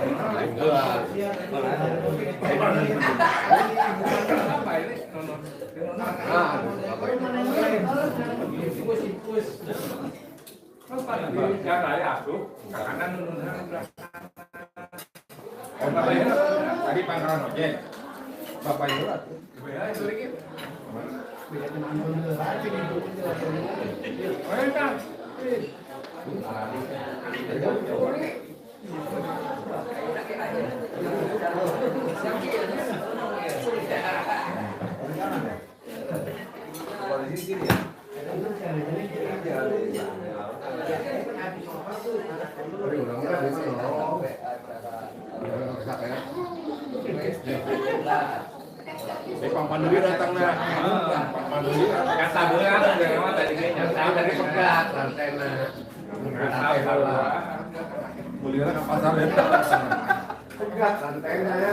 Tadi pangkalan ojek. Bapak itu Panduri datang nah. Panduri kata berat memang tadi nyata dari pegat antena. Mulia ke pasar ya. Pegat antena ya.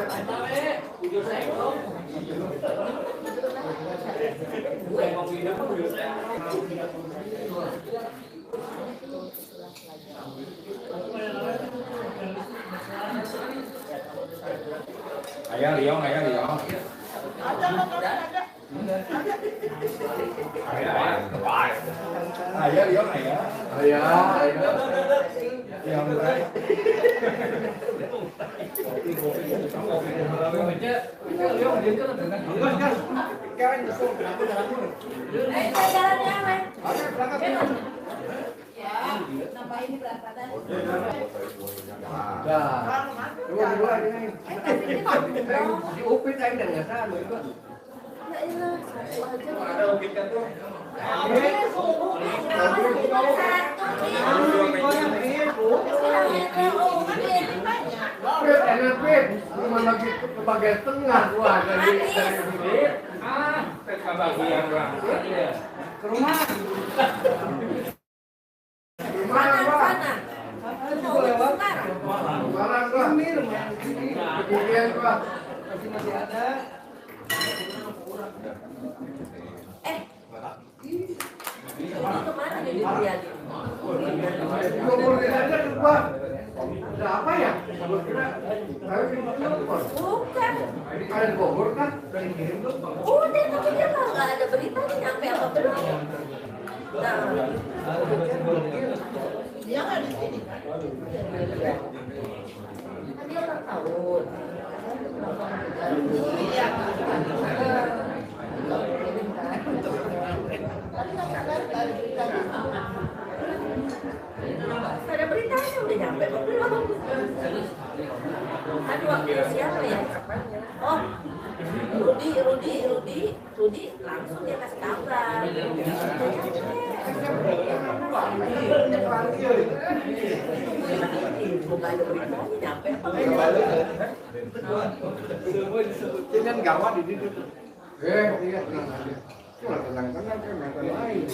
Ayah Liong. Ayah Liong. Cuma lagi ke bagian tengah gua dari bagian ke rumah. Mana sana? Mana gua? Kemudian gua masih ada. Kemana nih dia? Ada apa ya? Bukan. Ada Bogor kan? Dari kirim tuh. Udah, tapi dia nggak ada berita nyampe apa belum. Nah, dia nggak di sini. Kan dia ulang tahun. Iya. Ada beritanya udah nyampe belum? Aduh, waktu siapa ya? Oh, Rudi Rudi langsung dia kasih kabar. Nyampe Jangan gawat di situ. Iya, tenang aja. Cuma tenang-tenang kan makan lain.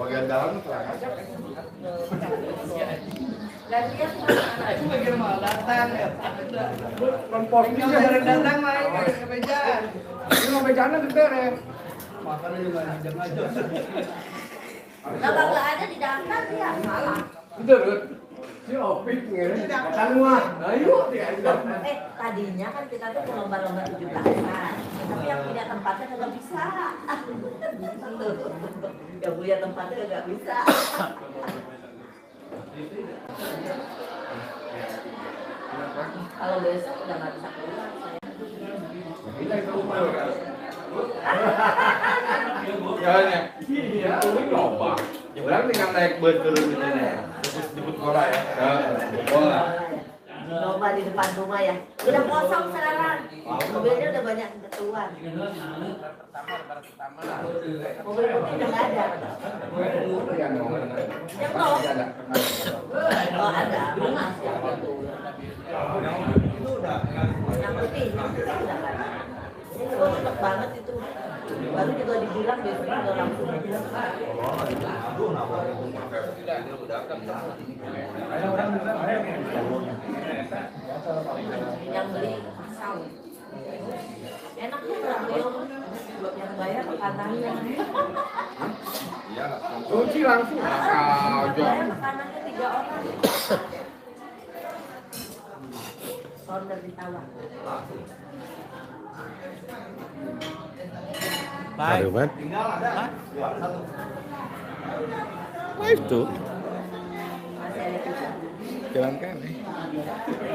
Bagian dalam terang aja. gantian Itu bagian malah datang ya. Komposnya jarang datang lain ke meja. Ini mau mejanya beres. Makannya juga ngajak-ngajak. Kalau nggak ada di daftar dia salah. Betul, Rut. Si Opik ngene makan mah. Ayo dia. Tadinya kan kita tuh mau lomba-lomba 17-an. Tapi yang punya tempatnya nggak bisa. Yang punya tempatnya nggak bisa. Kalau besok udah nggak bisa keluar saya. Kita itu rumah kan. Ya, iya, ini lomba. Ya berarti tinggal naik bus turun di sini. Jemput bola ya. Bola. Lomba di depan rumah ya. Udah kosong sekarang. Mobilnya udah banyak ketuan. Mobil putih udah nggak ada. Yang belum. Oh ada. Yang putih udah nggak ada. Ini juga cepet banget itu. Baru juga dibilang besoknya udah langsung dibilang. Yang beli pasal. Enaknya nggak buat yang bayar makanannya. Cuci langsung. Bayar makanannya 3 orang. Order ditawar. Baru banget. Live tuh. Jalan kan nih.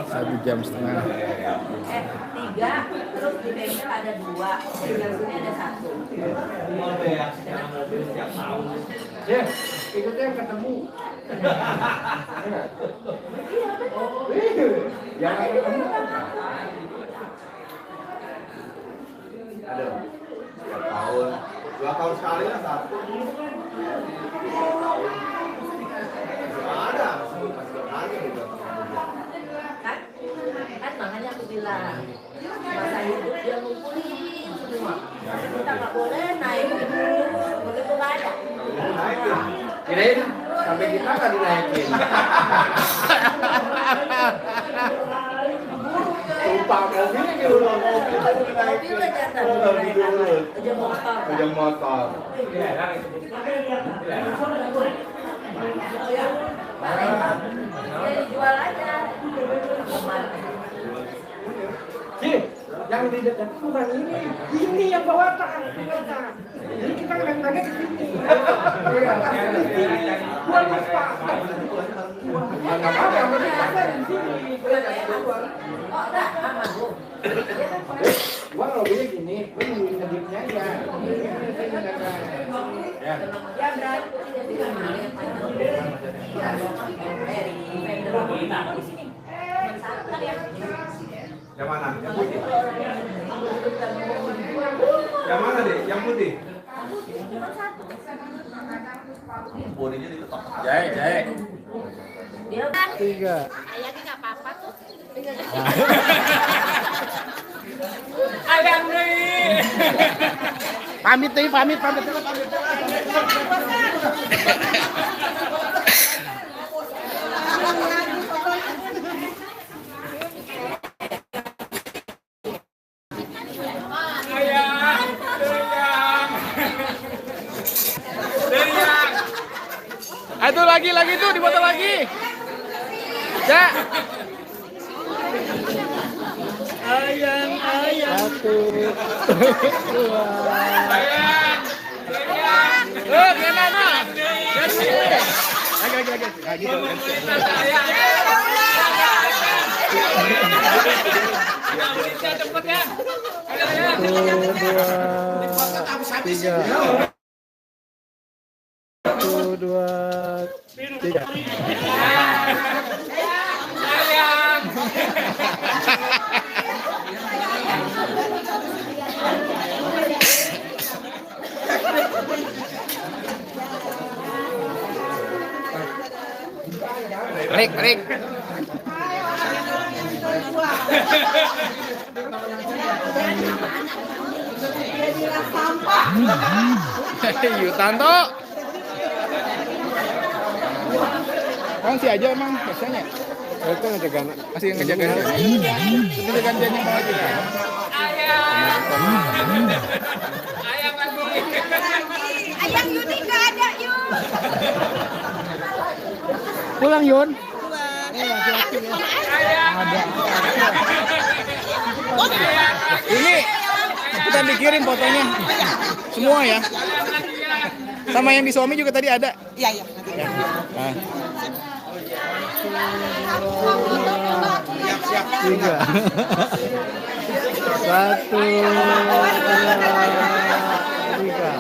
1,5 jam. 3, terus di bengkel ada 2, di sini ada 1. Ya, ikutnya yang ketemu. Iya betul. Yang ketemu. Aduh, 2 tahun sekali lah 1. Ada, kan makanya aku bilang masa hidup dia ngumpulin semua. Kita nggak boleh naik begitu nggak ada. Kirain sampai kita nggak dinaikin. Lupa mobilnya gitu loh, Mobilnya jangan aja motor. aja motor. Jadi dijual aja. Yang di dekat bukan ini yang bawa tangan. Jadi kita nanya ke sini. Buat apa? Nggak apa-apa, di sini. Oh enggak, aman bu. Gua lobbynya gini, gua nungguin ngedipnya aja. Ya. Ya berarti jadi kemarin di sini. Kan ya. Yang mana? Yang putih. Yang mana deh? Yang putih. Bodinya diketok. Jahe. Dia 3. ayamnya nggak apa-apa tuh. Ayam nih. Pamit. Aduh lagi tuh di botol lagi. Ya. Ayam. 1, 2. Ayam. Gimana? Lagi. Cepet ya. 1, 2, 3. 1, 2, 3. Rik. Yutanto. Kan si aja emang biasanya. Itu ngejaga, masih ngejaga. Ngejaga janji mau aja. Ayang Yuni nggak ada, Yun. Pulang Yun. Ada. Ini kita dikirim fotonya semua ya. Sama yang di suami juga tadi ada. Iya. Nah. Tiga. Satu. Tiga.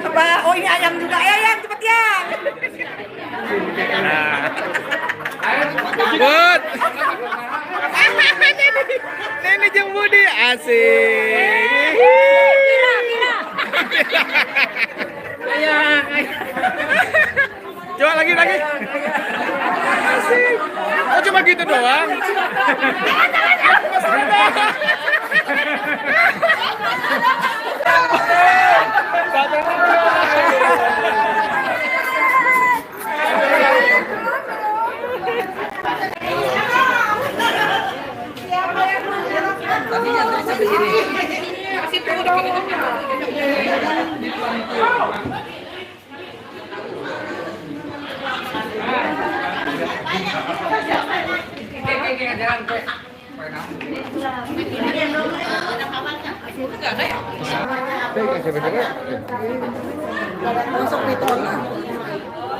Apa? Oh ini ayam juga. Ayam cepet yang. Bud. Nenek jeung Budi asik. Kira. Ayang. Coba lagi. Asik. Oh cuma gitu doang.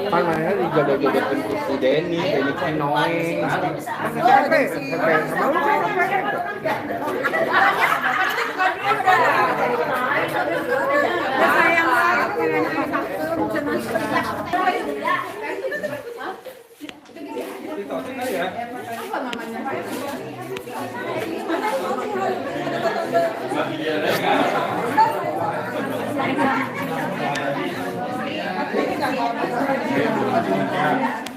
Pan mana dijodoh-jodohin si Denny Cinoy. Ya.